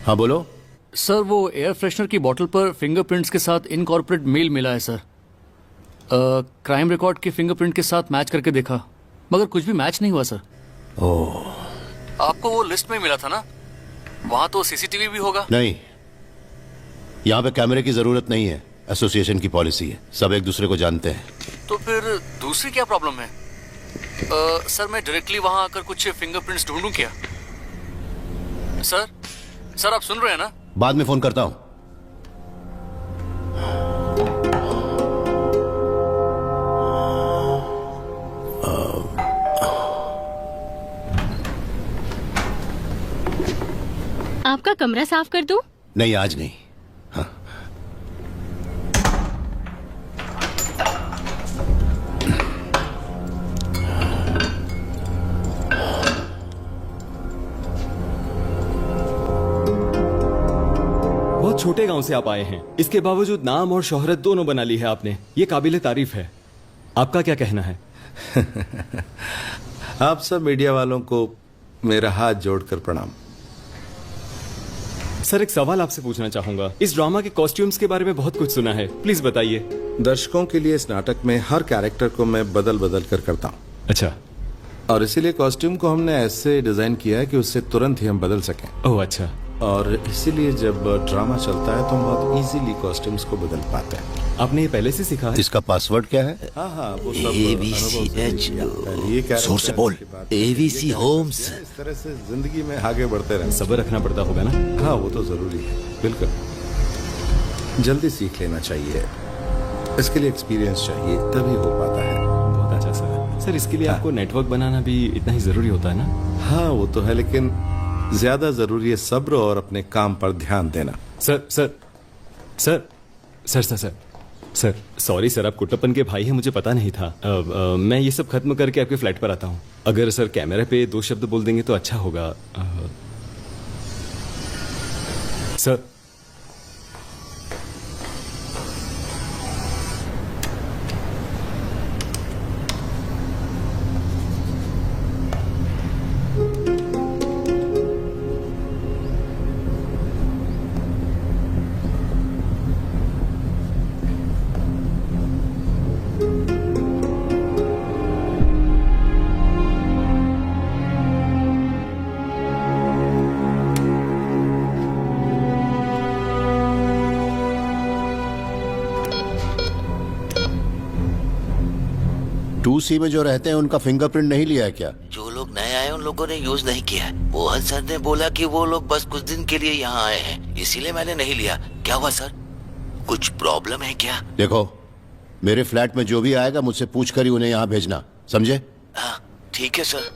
हाँ बोलो। सर, वो एयर फ्रेशनर की बोतल पर फिंगरप्रिंट्स के साथ इनकॉर्पोरेट मेल मिला है सर। क्राइम रिकॉर्ड के फिंगरप्रिंट के साथ मैच करके देखा, मगर कुछ भी मैच नहीं हुआ सर। ओह, आपको वो लिस्ट में मिला था ना? वहाँ तो सीसीटीवी भी होगा। नहीं, यहाँ पे कैमरे की जरूरत नहीं है। एसोसिएशन की पॉलिसी है, सब एक दूसरे को जानते हैं। तो फिर दूसरी क्या प्रॉब्लम है? सर मैं डायरेक्टली वहाँ आकर कुछ फिंगरप्रिंट्स ढूंढूं क्या? सर आप सुन रहे हैं ना? बाद में फोन करता हूँ। आपका कमरा साफ कर दूं? नहीं, आज नहीं। हाँ। बहुत छोटे गांव से आप आए हैं, इसके बावजूद नाम और शोहरत दोनों बना ली है आपने। ये काबिले तारीफ है। आपका क्या कहना है? आप सब मीडिया वालों को मेरा हाथ जोड़कर प्रणाम। सर एक सवाल आपसे पूछना चाहूंगा। इस ड्रामा के कॉस्ट्यूम्स के बारे में बहुत कुछ सुना है, प्लीज बताइए। दर्शकों के लिए इस नाटक में हर कैरेक्टर को मैं बदल बदल कर करता हूँ। अच्छा। और इसीलिए कॉस्ट्यूम को हमने ऐसे डिजाइन किया है कि उससे तुरंत ही हम बदल सकें। ओह अच्छा। और इसीलिए जब ड्रामा चलता है तो हम बहुत इजीली कॉस्ट्यूम्स को बदल पाते हैं। आपने ये पहले से सीखा है? इसका पासवर्ड क्या है? हाँ वो सब ABCH जोर से बोल। ABC Homes. इस तरह से जिंदगी में आगे बढ़ते रहे। सब्र रखना पड़ता होगा ना? हाँ वो तो जरूरी है, बिल्कुल। जल्दी सीख लेना चाहिए, इसके लिए एक्सपीरियंस चाहिए, तभी हो पाता है। बहुत अच्छा सर इसके लिए आपको नेटवर्क बनाना भी इतना ही जरूरी होता है ना? हाँ वो तो है, लेकिन ज्यादा जरूरी है सब्र और अपने काम पर ध्यान देना। सर सॉरी सर, आप कुट्टप्पन के भाई हैं, मुझे पता नहीं था। मैं ये सब खत्म करके आपके फ्लैट पर आता हूँ। अगर सर कैमरे पे 2 शब्द बोल देंगे तो अच्छा होगा। सर सी में जो रहते हैं उनका फिंगरप्रिंट नहीं लिया है क्या? जो लोग नए आए उन लोगों ने यूज नहीं किया है। मोहन सर ने बोला कि वो लोग बस कुछ दिन के लिए यहाँ आए हैं, इसीलिए मैंने नहीं लिया। क्या हुआ सर, कुछ प्रॉब्लम है क्या? देखो, मेरे फ्लैट में जो भी आएगा मुझसे पूछ कर ही उन्हें यहाँ भेजना, समझे? हाँ ठीक है सर।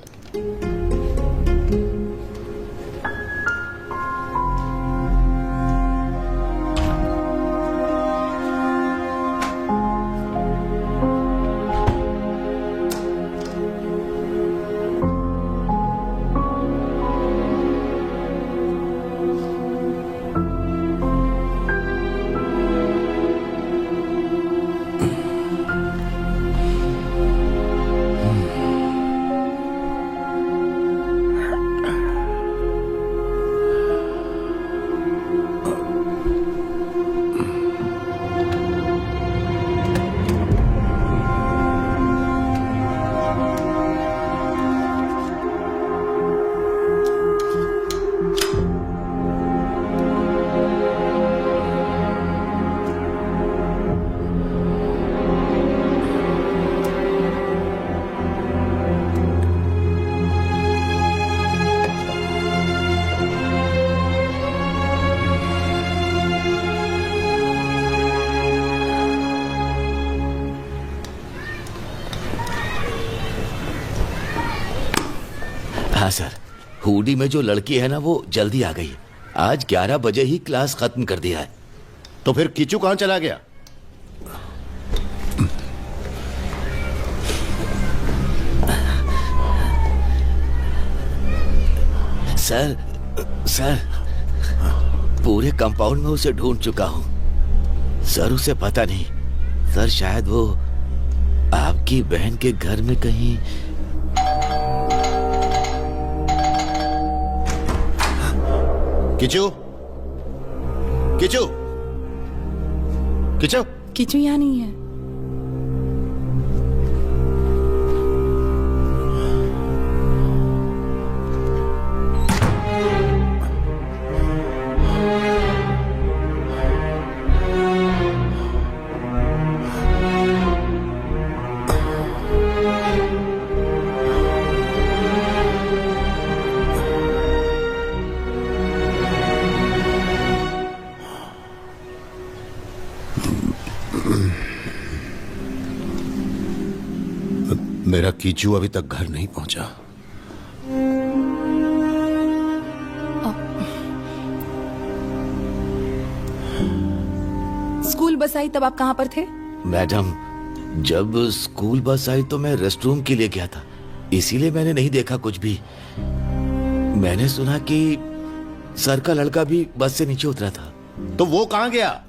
हाँ सर, हुडी में जो लड़की है ना वो जल्दी आ गई है। आज 11 बजे ही क्लास खत्म कर दिया है। तो फिर किचू कहाँ चला गया? सर पूरे कंपाउंड में उसे ढूंढ चुका हूं सर, उसे पता नहीं। सर शायद वो आपकी बहन के घर में कहीं। किचू, किचू, किचू, किचू यहाँ नहीं है। मेरा कीचू अभी तक घर नहीं पहुंचा। स्कूल बस आई तब आप कहाँ पर थे? मैडम, जब स्कूल बस आई तो मैं रेस्टरूम के लिए गया था, इसीलिए मैंने नहीं देखा कुछ भी। मैंने सुना कि सर का लड़का भी बस से नीचे उतरा था। तो वो कहाँ गया?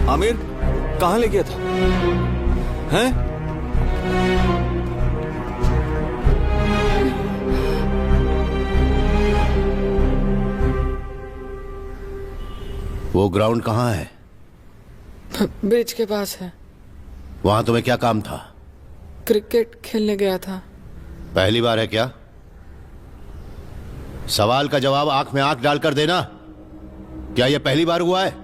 आमिर कहाँ ले गया था? हैं? वो ग्राउंड कहाँ है? ब्रिज के पास है। वहां तुम्हें क्या काम था? क्रिकेट खेलने गया था। पहली बार है क्या? सवाल का जवाब आंख में आंख डालकर देना। क्या यह पहली बार हुआ है?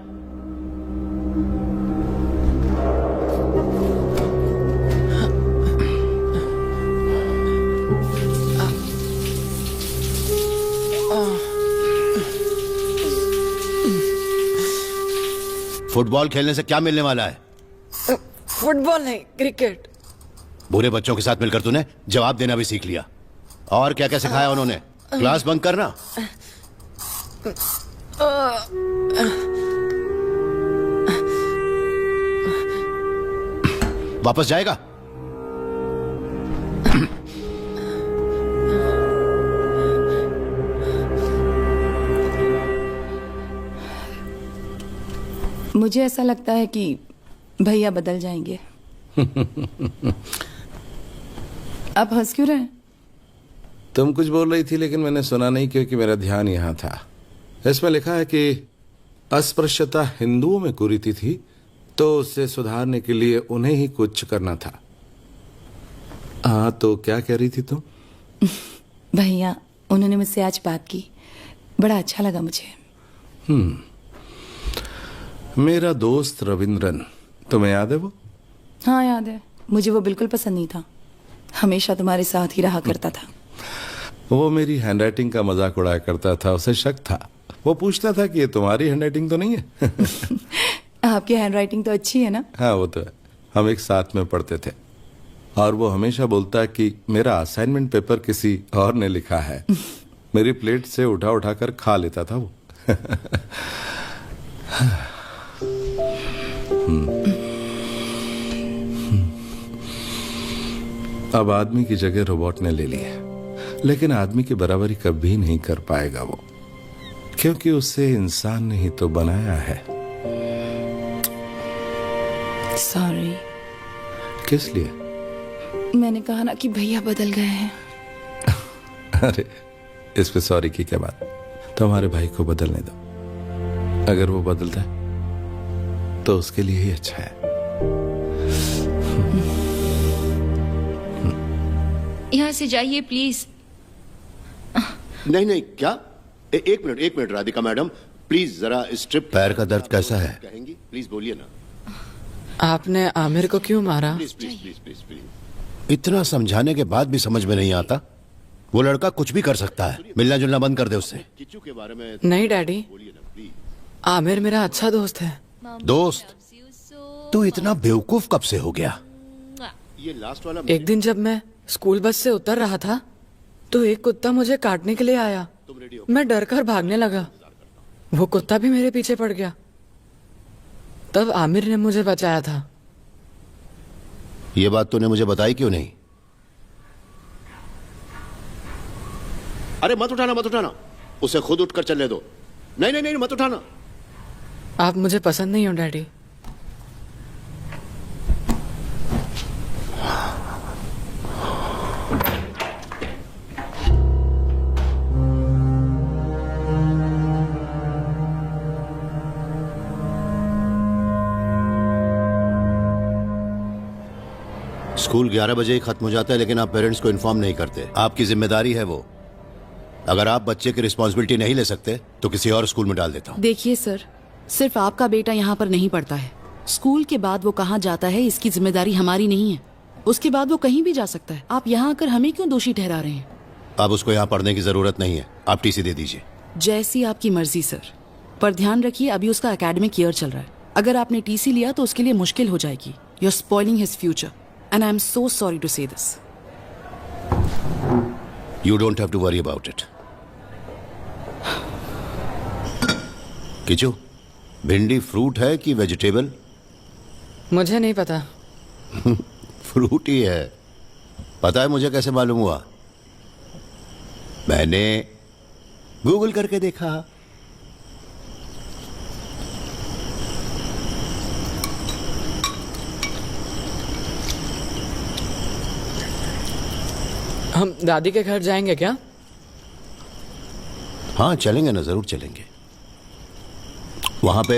फुटबॉल खेलने से क्या मिलने वाला है? फुटबॉल नहीं, क्रिकेट। बुरे बच्चों के साथ मिलकर तूने जवाब देना भी सीख लिया। और क्या क्या सिखाया उन्होंने? क्लास बंक करना? वापस जाएगा? मुझे ऐसा लगता है कि भैया बदल जाएंगे। आप हंस क्यों रहे हैं? तुम कुछ बोल रही थी लेकिन मैंने सुना नहीं क्योंकि मेरा ध्यान यहाँ था। इसमें लिखा है कि अस्पृश्यता हिंदुओं में कुरीति थी, तो उससे सुधारने के लिए उन्हें ही कुछ करना था। हाँ, तो क्या कह रही थी तुम? भैया, उन्होंने मुझसे आज बात की, बड़ा अच्छा लगा मुझे। मेरा दोस्त रविंद्रन, तुम्हें याद है वो? हाँ याद है। मुझे वो बिल्कुल पसंद नहीं था, हमेशा तुम्हारे साथ ही रहा करता था। वो मेरी हैंडराइटिंग का मजाक उड़ाया करता था, उसे शक था। वो पूछता था कि ये तुम्हारी हैंडराइटिंग तो नहीं है? आपकी हैंडराइटिंग तो अच्छी है ना? हाँ वो तो है, हम एक साथ में पढ़ते थे। और वो हमेशा बोलता है कि मेरा असाइनमेंट पेपर किसी और ने लिखा है। मेरी प्लेट से उठा उठा कर खा लेता था वो। अब आदमी की जगह रोबोट ने ले ली है, लेकिन आदमी की बराबरी कभी नहीं कर पाएगा वो, क्योंकि उसे इंसान ने ही तो बनाया है। सॉरी। किस लिए? मैंने कहा ना कि भैया बदल गए हैं। अरे इस पे सॉरी की क्या बात? तुम्हारे भाई को बदलने दो, अगर वो बदलता है तो उसके लिए ही अच्छा है। यहाँ से जाइए प्लीज। नहीं नहीं, क्या? एक मिनट राधिका मैडम, प्लीज जरा स्ट्रिप। पैर का दर्द कैसा है? कहेंगी? प्लीज बोलिए ना। आपने आमिर को क्यों मारा? Please please please please please. इतना समझाने के बाद भी समझ में नहीं आता। वो लड़का कुछ भी कर सकता है, मिलना जुलना बंद कर दे उससे। किच्चू के बारे में नहीं डैडी, आमिर मेरा अच्छा दोस्त है। दोस्त? तू इतना बेवकूफ कब से हो गया? ये लास्ट वाला। एक दिन जब मैं स्कूल बस से उतर रहा था तो एक कुत्ता मुझे काटने के लिए आया। मैं डर कर भागने लगा, वो कुत्ता भी मेरे पीछे पड़ गया। तब आमिर ने मुझे बचाया था। ये बात तूने मुझे बताई क्यों नहीं? अरे मत उठाना, उसे खुद उठकर चलने दो। नहीं नहीं नहीं, मत उठाना। आप मुझे पसंद नहीं हो डैडी। स्कूल 11 बजे ही खत्म हो जाता है, लेकिन आप पेरेंट्स को इन्फॉर्म नहीं करते। आपकी जिम्मेदारी है वो। अगर आप बच्चे की रिस्पॉन्सिबिलिटी नहीं ले सकते तो किसी और स्कूल में डाल देता हूँ। देखिए सर, सिर्फ आपका बेटा यहाँ पर नहीं पढ़ता है। स्कूल के बाद वो कहाँ जाता है इसकी जिम्मेदारी हमारी नहीं है। उसके बाद वो कहीं भी जा सकता है। आप यहाँ आकर हमें क्यों दोषी ठहरा रहे हैं? अब उसको यहाँ पढ़ने की जरूरत नहीं है, आप टीसी दे दीजिए। जैसी आपकी मर्जी सर, पर ध्यान रखिए अभी उसका एकेडमिक ईयर चल रहा है। अगर आपने टीसी लिया तो उसके लिए मुश्किल हो जाएगी। You are spoiling his future and I am so sorry to say this. You don't have to worry about it. Kichu, भिंडी फ्रूट है कि वेजिटेबल? मुझे नहीं पता। फ्रूट ही है। पता है मुझे कैसे मालूम हुआ? मैंने गूगल करके देखा। हम दादी के घर जाएंगे क्या? हाँ चलेंगे ना, जरूर चलेंगे। वहां पे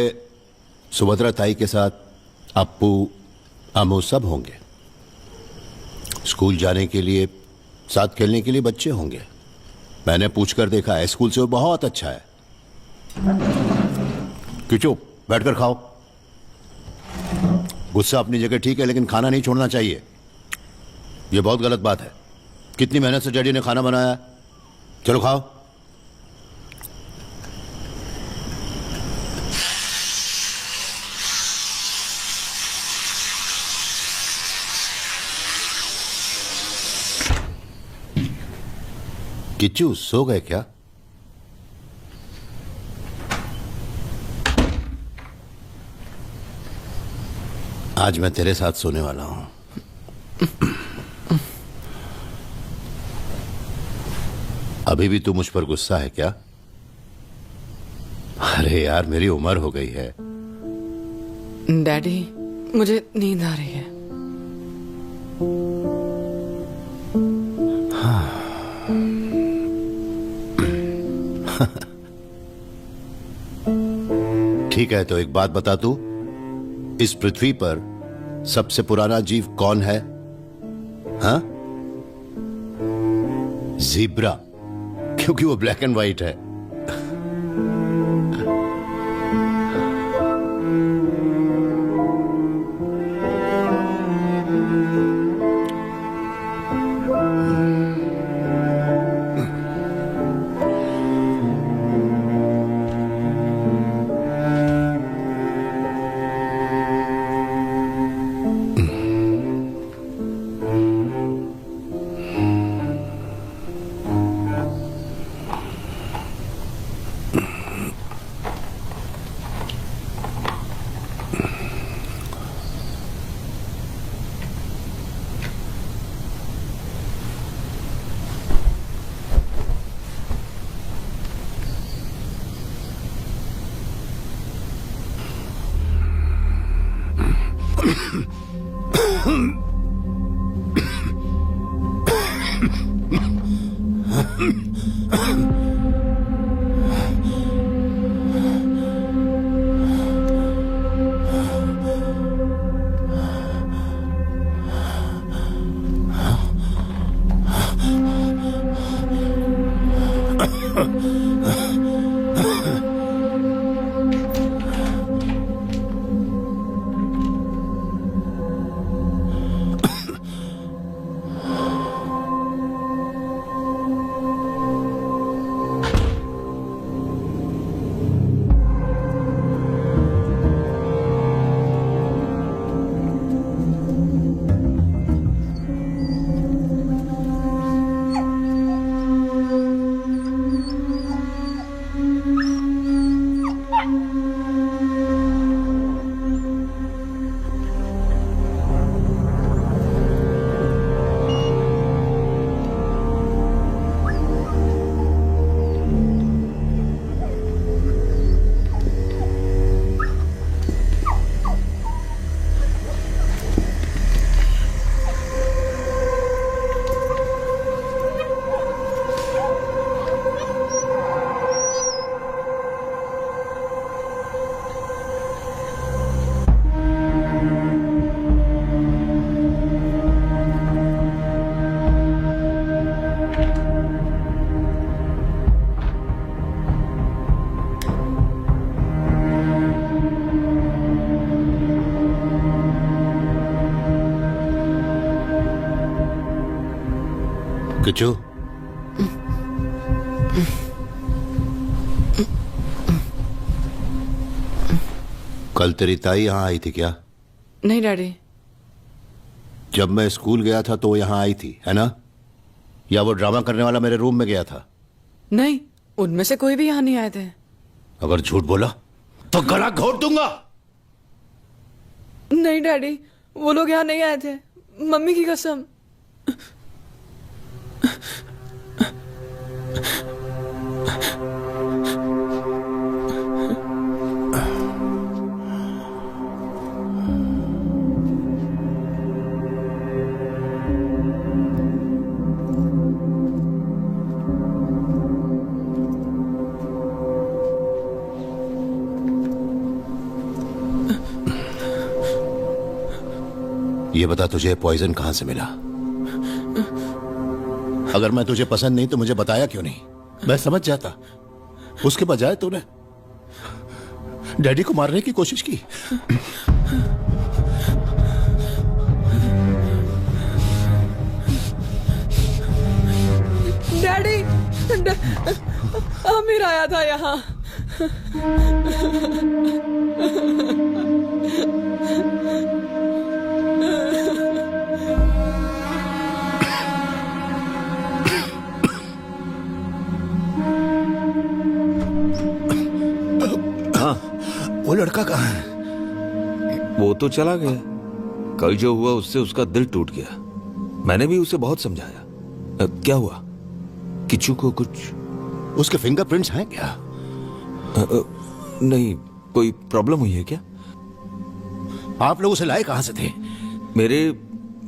सुभद्रा ताई के साथ अप्पू अमू सब होंगे। स्कूल जाने के लिए, साथ खेलने के लिए बच्चे होंगे। मैंने पूछकर देखा है, स्कूल से वो बहुत अच्छा है। किचू, बैठकर खाओ। गुस्सा अपनी जगह ठीक है, लेकिन खाना नहीं छोड़ना चाहिए। ये बहुत गलत बात है। कितनी मेहनत से डैडी ने खाना बनाया। चलो खाओ। किच्चू, सो गए क्या? आज मैं तेरे साथ सोने वाला हूं। अभी भी तू मुझ पर गुस्सा है क्या? अरे यार, मेरी उम्र हो गई है। डैडी, मुझे नींद आ रही है। ठीक है, तो एक बात बता तू, इस पृथ्वी पर सबसे पुराना जीव कौन है? हाँ? ज़ीब्रा, क्योंकि वो ब्लैक एंड व्हाइट है। किच्चू, कल तेरी ताई यहां आई थी क्या? नहीं डैडी। जब मैं स्कूल गया था तो वो यहां आई थी, है ना? या वो ड्रामा करने वाला मेरे रूम में गया था? नहीं, उनमें से कोई भी यहाँ नहीं आए थे। अगर झूठ बोला तो गला घोट दूंगा। नहीं डैडी, वो लोग यहाँ नहीं आए थे, मम्मी की कसम। ये बता, तुझे पॉइजन कहां से मिला? अगर मैं तुझे पसंद नहीं तो मुझे बताया क्यों नहीं? मैं समझ जाता। उसके बजाय तूने डैडी को मारने की कोशिश की। डैडी, आमिर आया था यहाँ। वो लड़का कहाँ है? वो तो चला गया। कल जो हुआ उससे उसका दिल टूट गया। मैंने भी उसे बहुत समझाया। क्या हुआ? किच्चू को कुछ? उसके फिंगरप्रिंट्स हैं क्या? नहीं, कोई प्रॉब्लम हुई है क्या? आप लोग उसे लाए कहां से थे? मेरे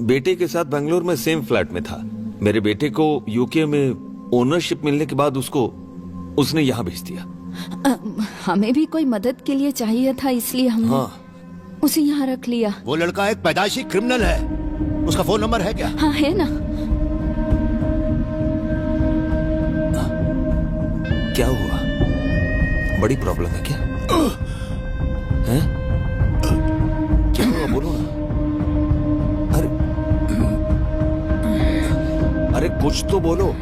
बेटे के साथ बेंगलोर में सेम फ्लैट में था। मेरे बेटे को यूके में ओनरशिप मिलने के बाद उसने यहाँ भेज दिया। हमें भी कोई मदद के लिए चाहिए था, इसलिए हमने उसे यहाँ रख लिया। वो लड़का एक पैदाइशी क्रिमिनल है। उसका फोन नंबर है क्या? हाँ, है ना। क्या हुआ? बड़ी प्रॉब्लम है क्या? हैं? क्या हुआ, बोलो ना। अरे कुछ तो बोलो।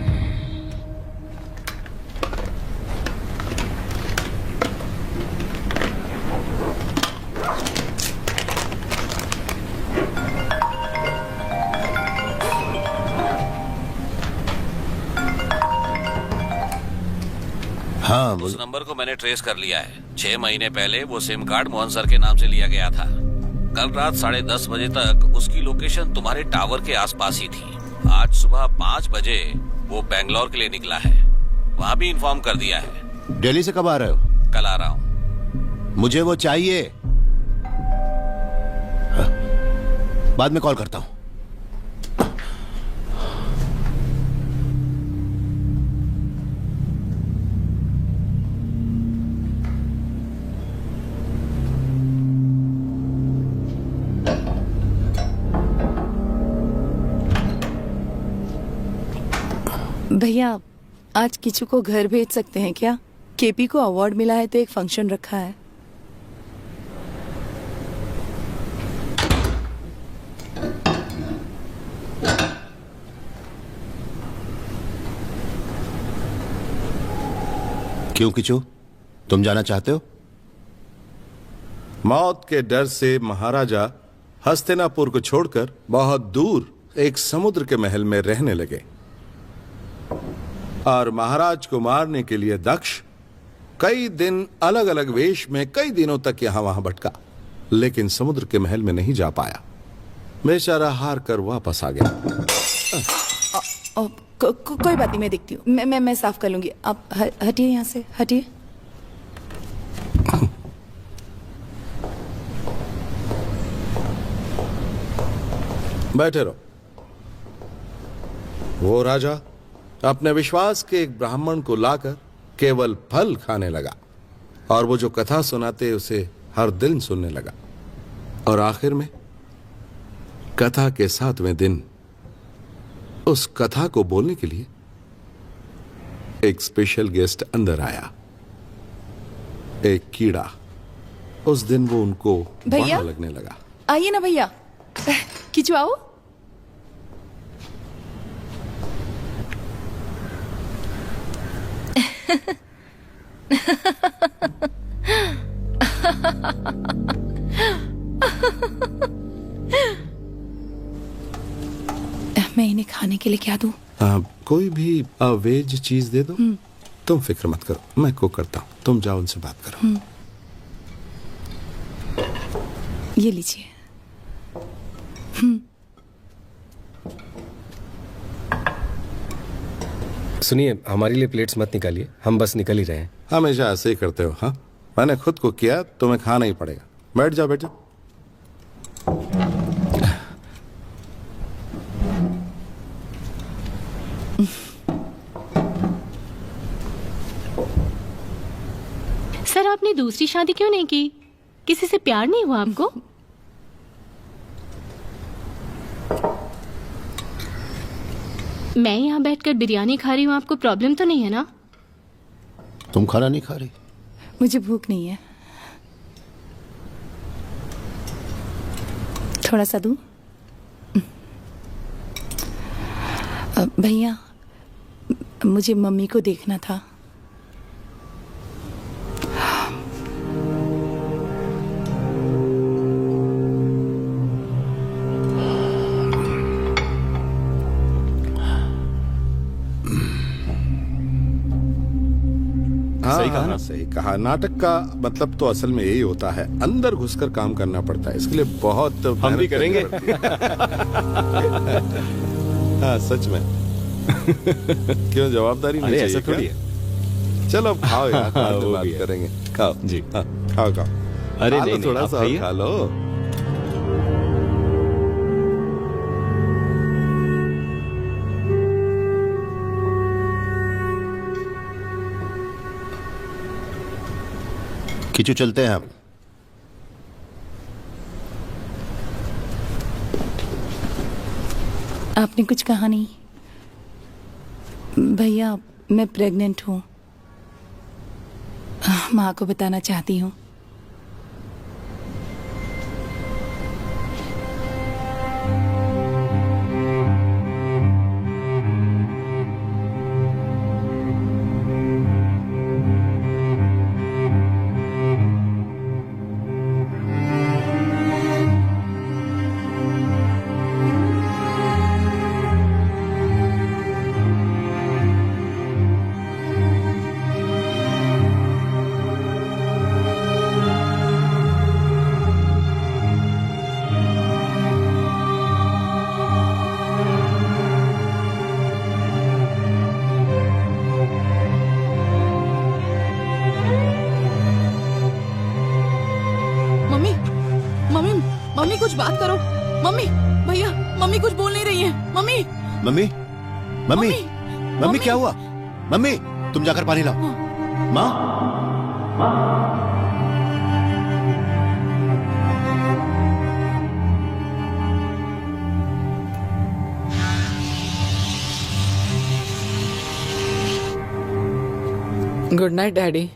हाँ, उस नंबर को मैंने ट्रेस कर लिया है। 6 महीने पहले वो सिम कार्ड मोहन सर के नाम से लिया गया था। कल रात 10:30 बजे तक उसकी लोकेशन तुम्हारे टावर के आसपास ही थी। आज सुबह 5 बजे वो बेंगलोर के लिए निकला है। वहाँ भी इन्फॉर्म कर दिया है। दिल्ली से कब आ रहे हो? कल आ रहा हूँ। मुझे वो चाहिए। बाद में कॉल करता हूँ। भैया, आज किचू को घर भेज सकते हैं क्या? केपी को अवार्ड मिला है तो एक फंक्शन रखा है। क्यों किचू, तुम जाना चाहते हो? मौत के डर से महाराजा हस्तिनापुर को छोड़कर बहुत दूर एक समुद्र के महल में रहने लगे और महाराज को मारने के लिए दक्ष कई दिन अलग अलग वेश में कई दिनों तक यहां वहां भटका, लेकिन समुद्र के महल में नहीं जा पाया। बेचारा हार कर वापस आ गया। कोई बात नहीं, मैं देखती हूँ। मैं साफ कर लूंगी। आप हटिए यहाँ से, हटिए। बैठे रहो। वो राजा अपने विश्वास के एक ब्राह्मण को लाकर केवल फल खाने लगा और वो जो कथा सुनाते उसे हर दिन सुनने लगा। और आखिर में कथा के 7वें दिन उस कथा को बोलने के लिए एक स्पेशल गेस्ट अंदर आया, एक कीड़ा। उस दिन वो उनको भैया वहां लगने लगा। आइए ना भैया, किचू आओ। मैं इन्हें खाने के लिए क्या दूं? कोई भी वेज चीज दे दो। तुम फिक्र मत करो, मैं कुक करता हूँ, तुम जाओ उनसे बात करो। ये लीजिए। सुनिए, हमारे लिए प्लेट्स मत निकालिए, हम बस निकल ही रहे हैं। हमेशा ऐसे ही करते हो। हाँ, मैंने खुद को किया, तुम्हें खाना ही पड़ेगा। बैठ जाओ, बैठ जाओ। सर, आपने दूसरी शादी क्यों नहीं की? किसी से प्यार नहीं हुआ आपको? मैं यहाँ बैठकर बिरयानी खा रही हूँ, आपको प्रॉब्लम तो नहीं है ना? तुम खाना नहीं खा रही? मुझे भूख नहीं है। थोड़ा सा दूं? भैया, मुझे मम्मी को देखना था। सही कहा ना? सही कहा। नाटक का मतलब तो असल में यही होता है, अंदर घुसकर काम करना पड़ता है। इसके लिए बहुत हम भी करेंगे। हाँ, सच में। क्यों, जवाबदारी नहीं चाहिए? ऐसा थोड़ी है। चलो अब खाओ यार, बाद में बात करेंगे। खाओ जी। हाँ, खाओ खाओ। अरे खा लो, नहीं, थोड़ा सा और खा लो। किचू, चलते हैं आप। आपने कुछ कहा नहीं। भैया, मैं प्रेग्नेंट हूँ। माँ को बताना चाहती हूँ। मम्मी कुछ बात करो। मम्मी, भैया, मम्मी कुछ बोल नहीं रही है। मम्मी, मम्मी, मम्मी, मम्मी, क्या हुआ? मम्मी, तुम जाकर पानी लाओ। माँ, गुड नाइट डैडी।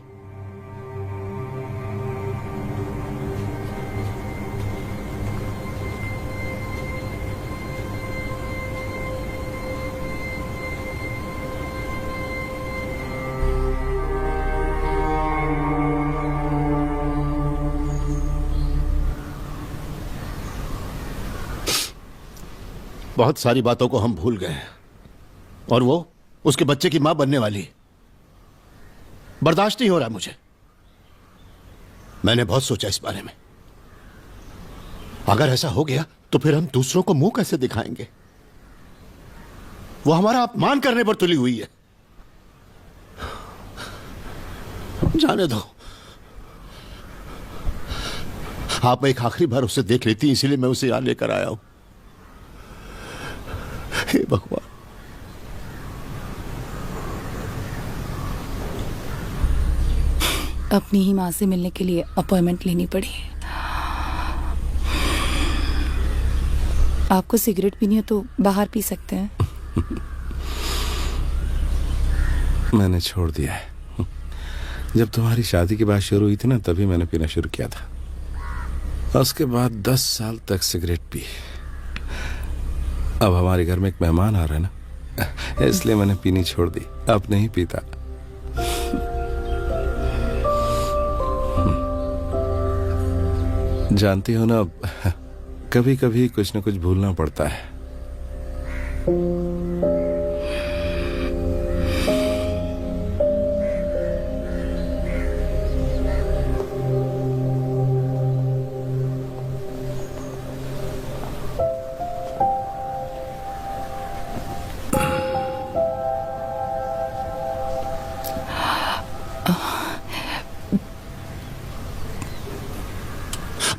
बहुत सारी बातों को हम भूल गए और वो उसके बच्चे की मां बनने वाली। बर्दाश्त नहीं हो रहा मुझे। मैंने बहुत सोचा इस बारे में। अगर ऐसा हो गया तो फिर हम दूसरों को मुंह कैसे दिखाएंगे? वो हमारा अपमान करने पर तुली हुई है। जाने दो। आप एक आखिरी बार उसे देख लेती, इसीलिए मैं उसे यहां लेकर आया हूं। हे भगवान। अपनी ही माँ से मिलने के लिए अपॉइंटमेंट लेनी पड़ी। आपको सिगरेट पीनी हो तो बाहर पी सकते हैं। मैंने छोड़ दिया है। जब तुम्हारी शादी की बात शुरू हुई थी ना, तभी मैंने पीना शुरू किया था। उसके बाद 10 साल तक सिगरेट पी। अब हमारे घर में एक मेहमान आ रहा है ना, इसलिए मैंने पीनी छोड़ दी। अब नहीं पीता। जानती हो ना, कभी कभी कुछ न कुछ भूलना पड़ता है।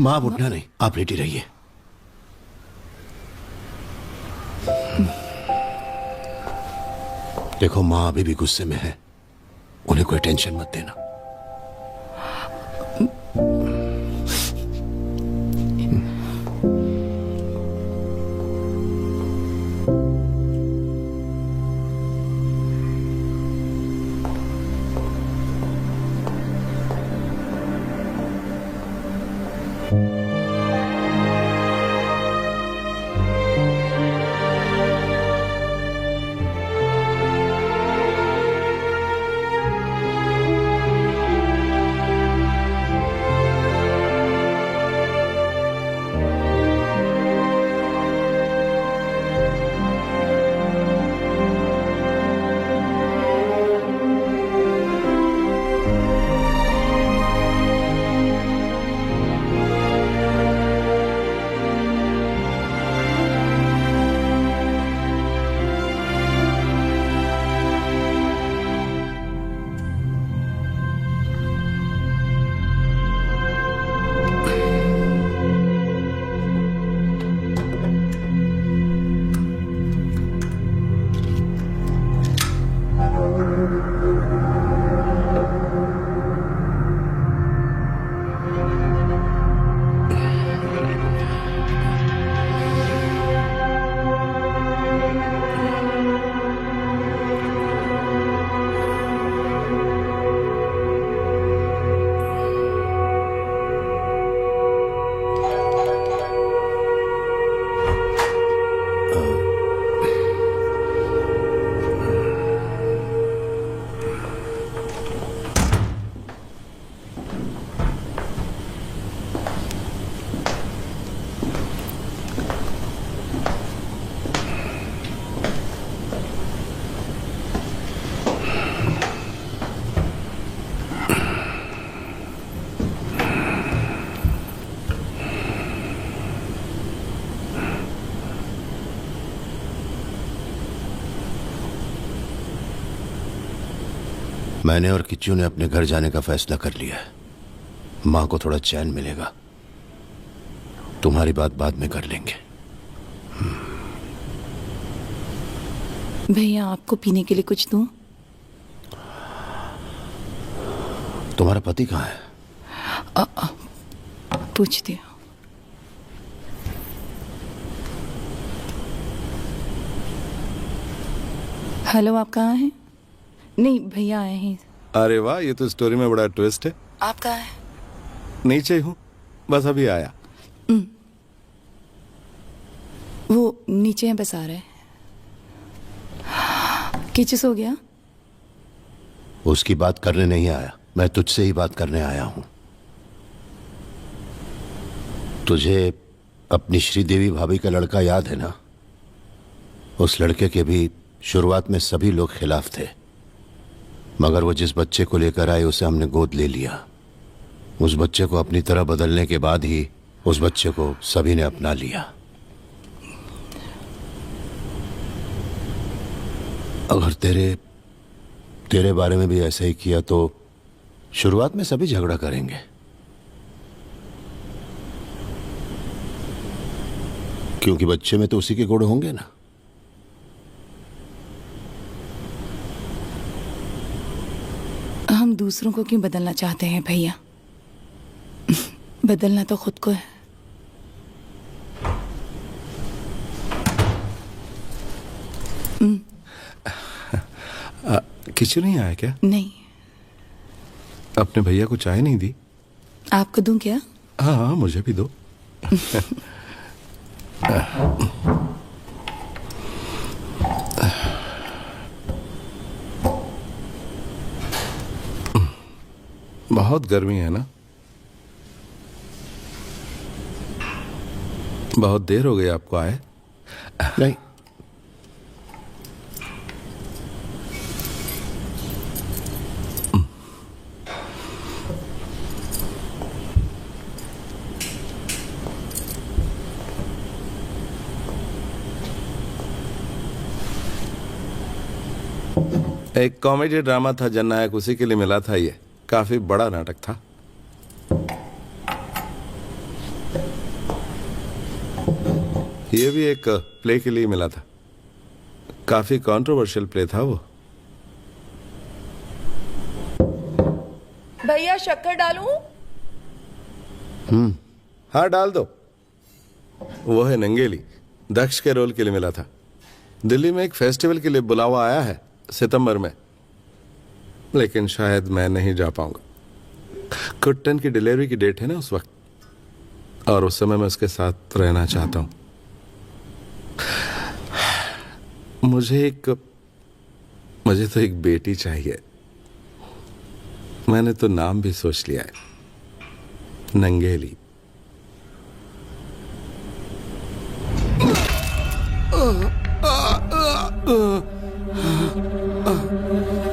मां, आप उठना नहीं, आप लेटी रहिए। देखो, मां अभी भी गुस्से में है, उन्हें कोई टेंशन मत देना। मैंने और किच्चू ने अपने घर जाने का फैसला कर लिया है। मां को थोड़ा चैन मिलेगा। तुम्हारी बात बाद में कर लेंगे। भैया, आपको पीने के लिए कुछ दूं? तुम्हारा पति कहाँ है? पूछती हूँ। हेलो, आप कहाँ हैं? नहीं, भैया आए हैं। अरे वाह, ये तो स्टोरी में बड़ा ट्विस्ट है। आप कहाँ हैं? नीचे ही हूँ, बस अभी आया। वो नीचे हैं, बस आ रहे हैं। किचस हो गया? उसकी बात करने नहीं आया, मैं तुझसे ही बात करने आया हूं। तुझे अपनी श्रीदेवी भाभी का लड़का याद है ना? उस लड़के के भी शुरुआत में सभी लोग खिलाफ थे, मगर वो जिस बच्चे को लेकर आए उसे हमने गोद ले लिया। उस बच्चे को अपनी तरह बदलने के बाद ही उस बच्चे को सभी ने अपना लिया। अगर तेरे बारे में भी ऐसा ही किया तो शुरुआत में सभी झगड़ा करेंगे, क्योंकि बच्चे में तो उसी के गुण होंगे ना। हम दूसरों को क्यों बदलना चाहते हैं भैया? बदलना तो खुद को है। किचन नहीं आया क्या? नहीं। अपने भैया को चाय नहीं दी? आपको दूं क्या? हाँ हाँ, मुझे भी दो। बहुत गर्मी है ना? बहुत देर हो गई आपको आए? नहीं। एक कॉमेडी ड्रामा था जननायक, उसी के लिए मिला था। ये काफी बड़ा नाटक था। ये भी एक प्ले के लिए मिला था। काफी कंट्रोवर्शियल प्ले था वो। भैया शक्कर डालूं? हाँ डाल दो। वो है नंगेली, दक्ष के रोल के लिए मिला था। दिल्ली में एक फेस्टिवल के लिए बुलावा आया है सितंबर में, लेकिन शायद मैं नहीं जा पाऊंगा। कुट्टन की डिलीवरी की डेट है ना उस वक्त, और उस समय मैं उसके साथ रहना चाहता हूं। मुझे तो एक बेटी चाहिए। मैंने तो नाम भी सोच लिया है, नंगेली।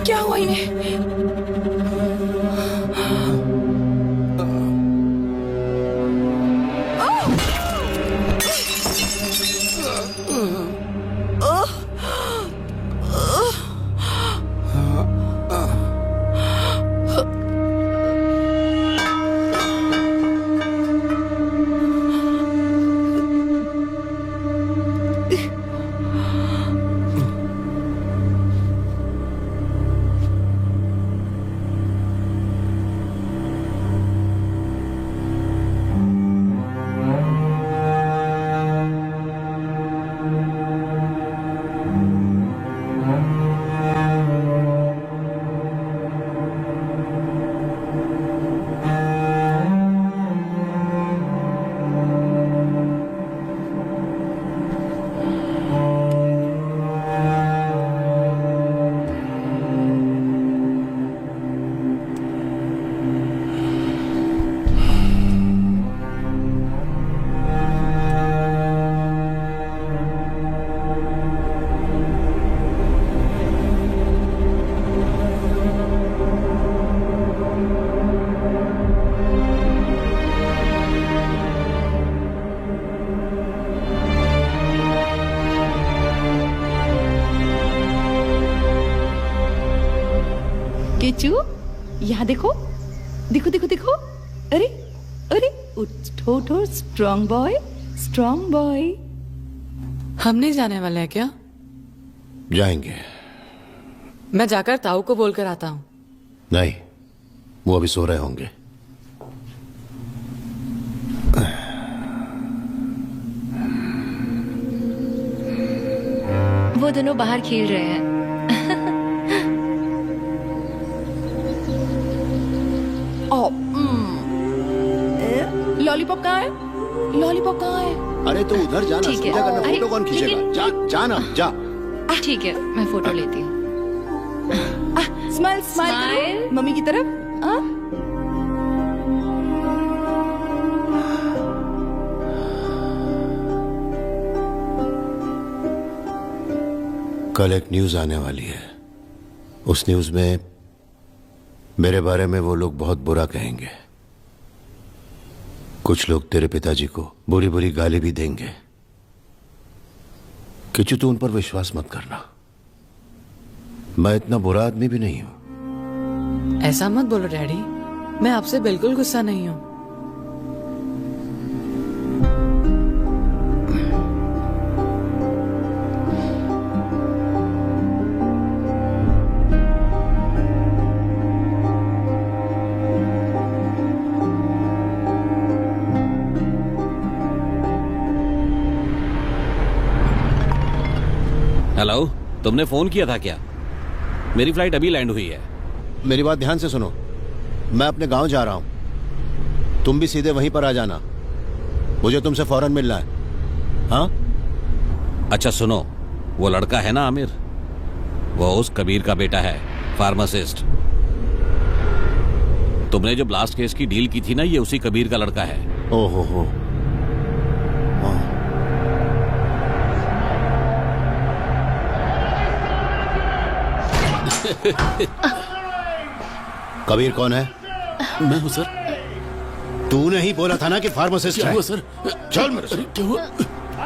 क्या हुआ इन्हें? किचू, यहाँ देखो, देखो देखो देखो। अरे अरे, उठो उठो, स्ट्रॉन्ग बॉय, स्ट्रॉन्ग बॉय। हम नहीं जाने वाले हैं क्या? जाएंगे। मैं जाकर ताऊ को बोलकर आता हूँ। नहीं, वो अभी सो रहे होंगे। वो दोनों बाहर खेल रहे हैं। लॉलीपॉप कहाँ है? लॉलीपॉप कहाँ है? अरे तो उधर जाना, ठीक है। समझा करना, अरे, फोटो कौन खींचेगा? जा जा ना, जा। ठीक है, मैं फोटो लेती हूँ। स्माइल स्माइल मम्मी की तरफ। कल एक न्यूज आने वाली है। उस न्यूज में मेरे बारे में वो लोग बहुत बुरा कहेंगे। कुछ लोग तेरे पिताजी को बुरी बुरी गाली भी देंगे। किचू, तू उन पर विश्वास मत करना। मैं इतना बुरा आदमी भी नहीं हूं। ऐसा मत बोलो डैडी, मैं आपसे बिल्कुल गुस्सा नहीं हूँ। हेलो, तुमने फोन किया था क्या? मेरी फ्लाइट अभी लैंड हुई है। मेरी बात ध्यान से सुनो, मैं अपने गांव जा रहा हूं। तुम भी सीधे वहीं पर आ जाना, मुझे तुमसे फौरन मिलना है। हाँ? अच्छा सुनो, वो लड़का है ना आमिर, वो उस कबीर का बेटा है, फार्मासिस्ट। तुमने जो ब्लास्ट केस की डील की थी ना, ये उसी कबीर का लड़का है। ओहो हो। कबीर कौन है? मैं हूँ सर। तूने ही बोला था ना कि फार्मासिस्ट क्या है। हुआ सर? चल मेरे साथ। क्या हुआ?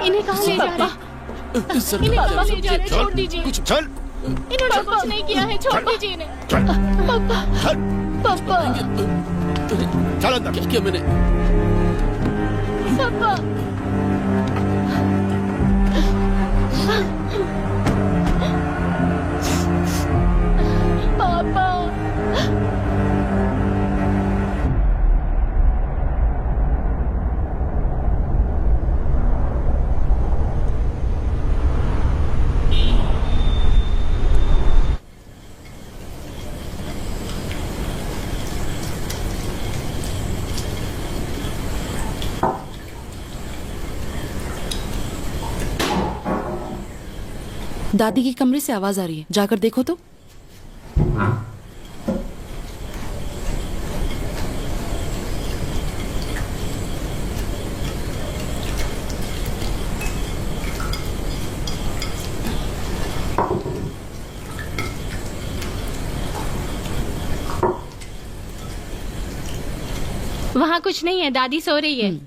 इन्हें कहाँ ले जा रहे? सर इन्हें कहाँ ले जा रहे? छोड़ दीजिए। चल। इन्होंने कुछ नहीं किया है, छोड़ दीजिए इन्हें। पापा, पापा, चल अंदर। क्या किया मैंने? पापा, पापा। दादी के कमरे से आवाज आ रही है, जाकर देखो तो। वहाँ कुछ नहीं है, दादी सो रही है।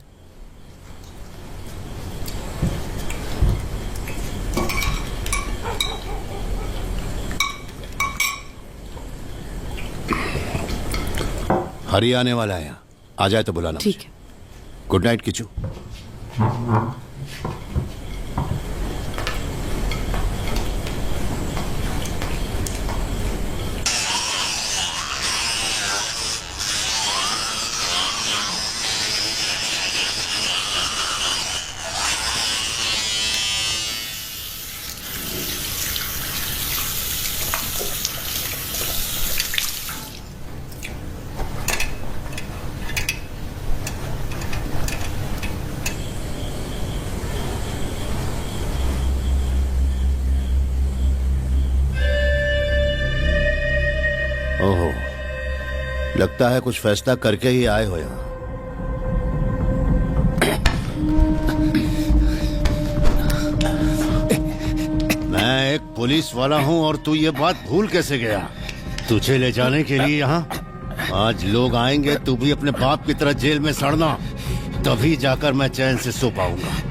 हरी आने वाला है यहाँ, आ जाए तो बुलाना। ठीक है। Good night Kishu. ओहो, लगता है कुछ फैसला करके ही आए हो यहाँ। मैं एक पुलिस वाला हूँ और तू ये बात भूल कैसे गया? तुझे ले जाने के लिए यहाँ आज लोग आएंगे, तू भी अपने बाप की तरह जेल में सड़ना, तभी जाकर मैं चैन से सो पाऊंगा।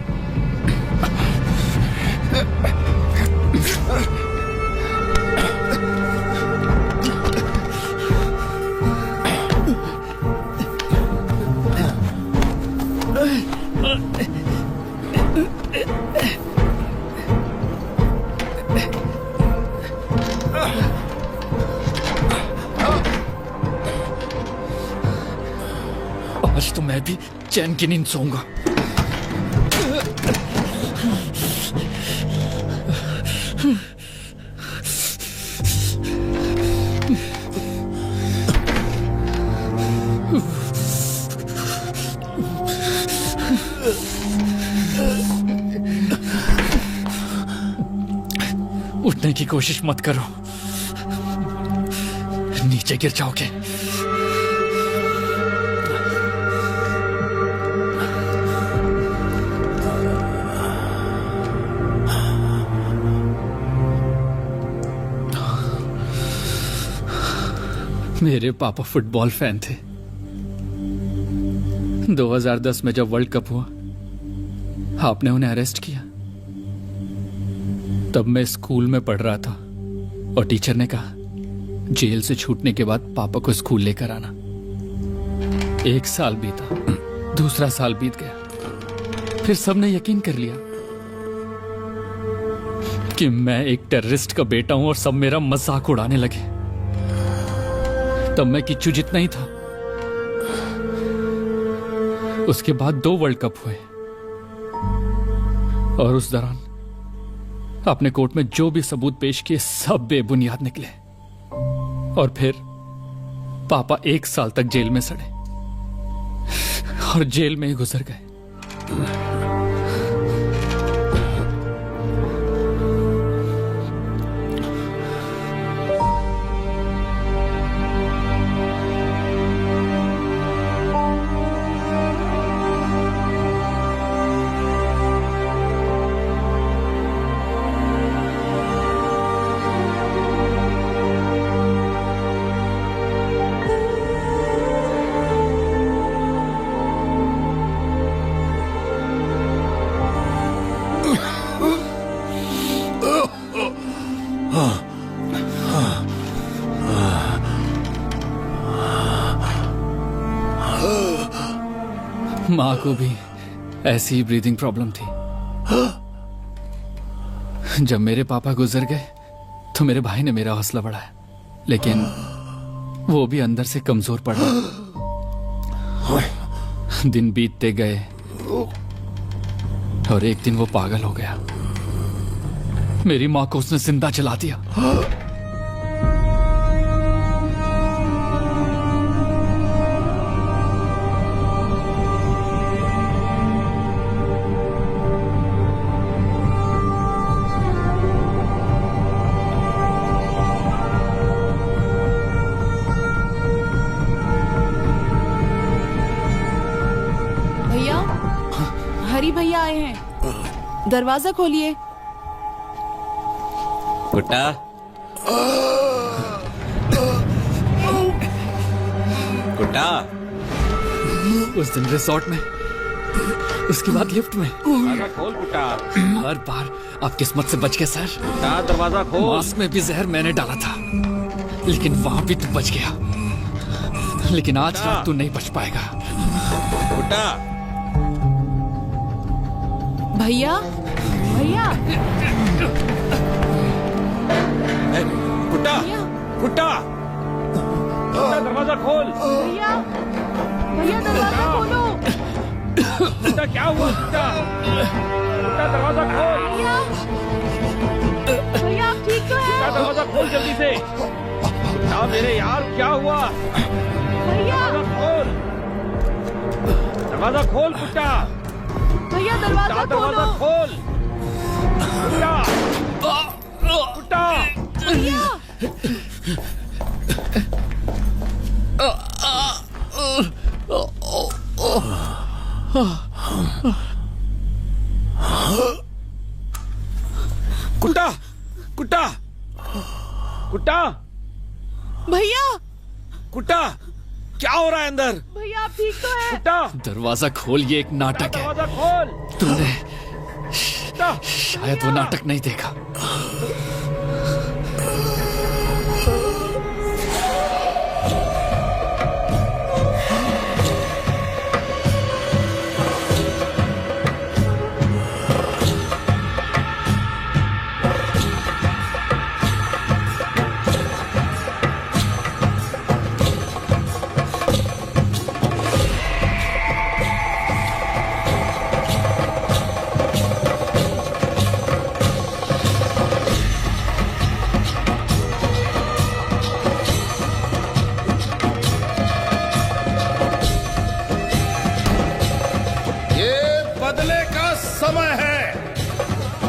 आज तो मैं भी चैन की नींद सोऊंगा। उठने की कोशिश मत करो, नीचे गिर जाओगे। मेरे पापा फुटबॉल फैन थे। 2010 में जब वर्ल्ड कप हुआ, आपने उन्हें अरेस्ट किया। तब मैं स्कूल में पढ़ रहा था और टीचर ने कहा जेल से छूटने के बाद पापा को स्कूल लेकर आना। 1 साल बीता, दूसरा साल बीत गया, फिर सबने यकीन कर लिया कि मैं एक टेररिस्ट का बेटा हूं और सब मेरा मजाक उड़ाने लगे। तब मैं किच्चू जितना ही था। उसके बाद 2 वर्ल्ड कप हुए और उस दौरान आपने कोर्ट में जो भी सबूत पेश किए सब बेबुनियाद निकले और फिर पापा 1 साल तक जेल में सड़े और जेल में ही गुजर गए। माँ को भी ऐसी ही ब्रीदिंग प्रॉब्लम थी। जब मेरे पापा गुजर गए तो मेरे भाई ने मेरा हौसला बढ़ाया, लेकिन वो भी अंदर से कमजोर पड़ा। दिन बीतते गए और एक दिन वो पागल हो गया। मेरी माँ को उसने जिंदा जला दिया। भैया, हरी भैया आए हैं, दरवाजा खोलिए। कुट्टा, कुट्टा। उस दिन रिसोर्ट में, उसके बाद लिफ्ट में। दरवाजा खोल कुट्टा। हर बार आप किस्मत से बच गए सर। कुट्टा, दरवाजा खोल। मास्क में भी जहर मैंने डाला था, लेकिन वहां भी तू बच गया। लेकिन आज रात तू नहीं बच पाएगा। कुट्टा। भैया, भैया, कुट्टा, कुट्टा, कुट्टा, दरवाजा खोल। भैया, भैया दरवाजा खोलो। कुट्टा, क्या हुआ कुट्टा? कुट्टा, दरवाजा खोल। भैया, भैया आप ठीक तो हैं? कुट्टा, दरवाजा खोल जल्दी से। कुट्टा मेरे यार, क्या हुआ? भैया, दरवाजा खोल। दरवाजा खोल कुट्टा। भैया दरवाजा कुट्टा, दरवाजा खोल। कुट्टा, कुट्टा। भैया, कुट्टा, कुट्टा, कुट्टा, भैया, कुट्टा, क्या हो रहा है अंदर? भैया आप ठीक तो हैं? कुट्टा, दरवाजा खोल, ये एक नाटक है। दरवाजा खोल। तूने शायद वो नाटक नहीं देखा।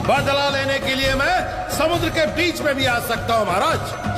बदला लेने के लिए मैं समुद्र के बीच में भी आ सकता हूं महाराज।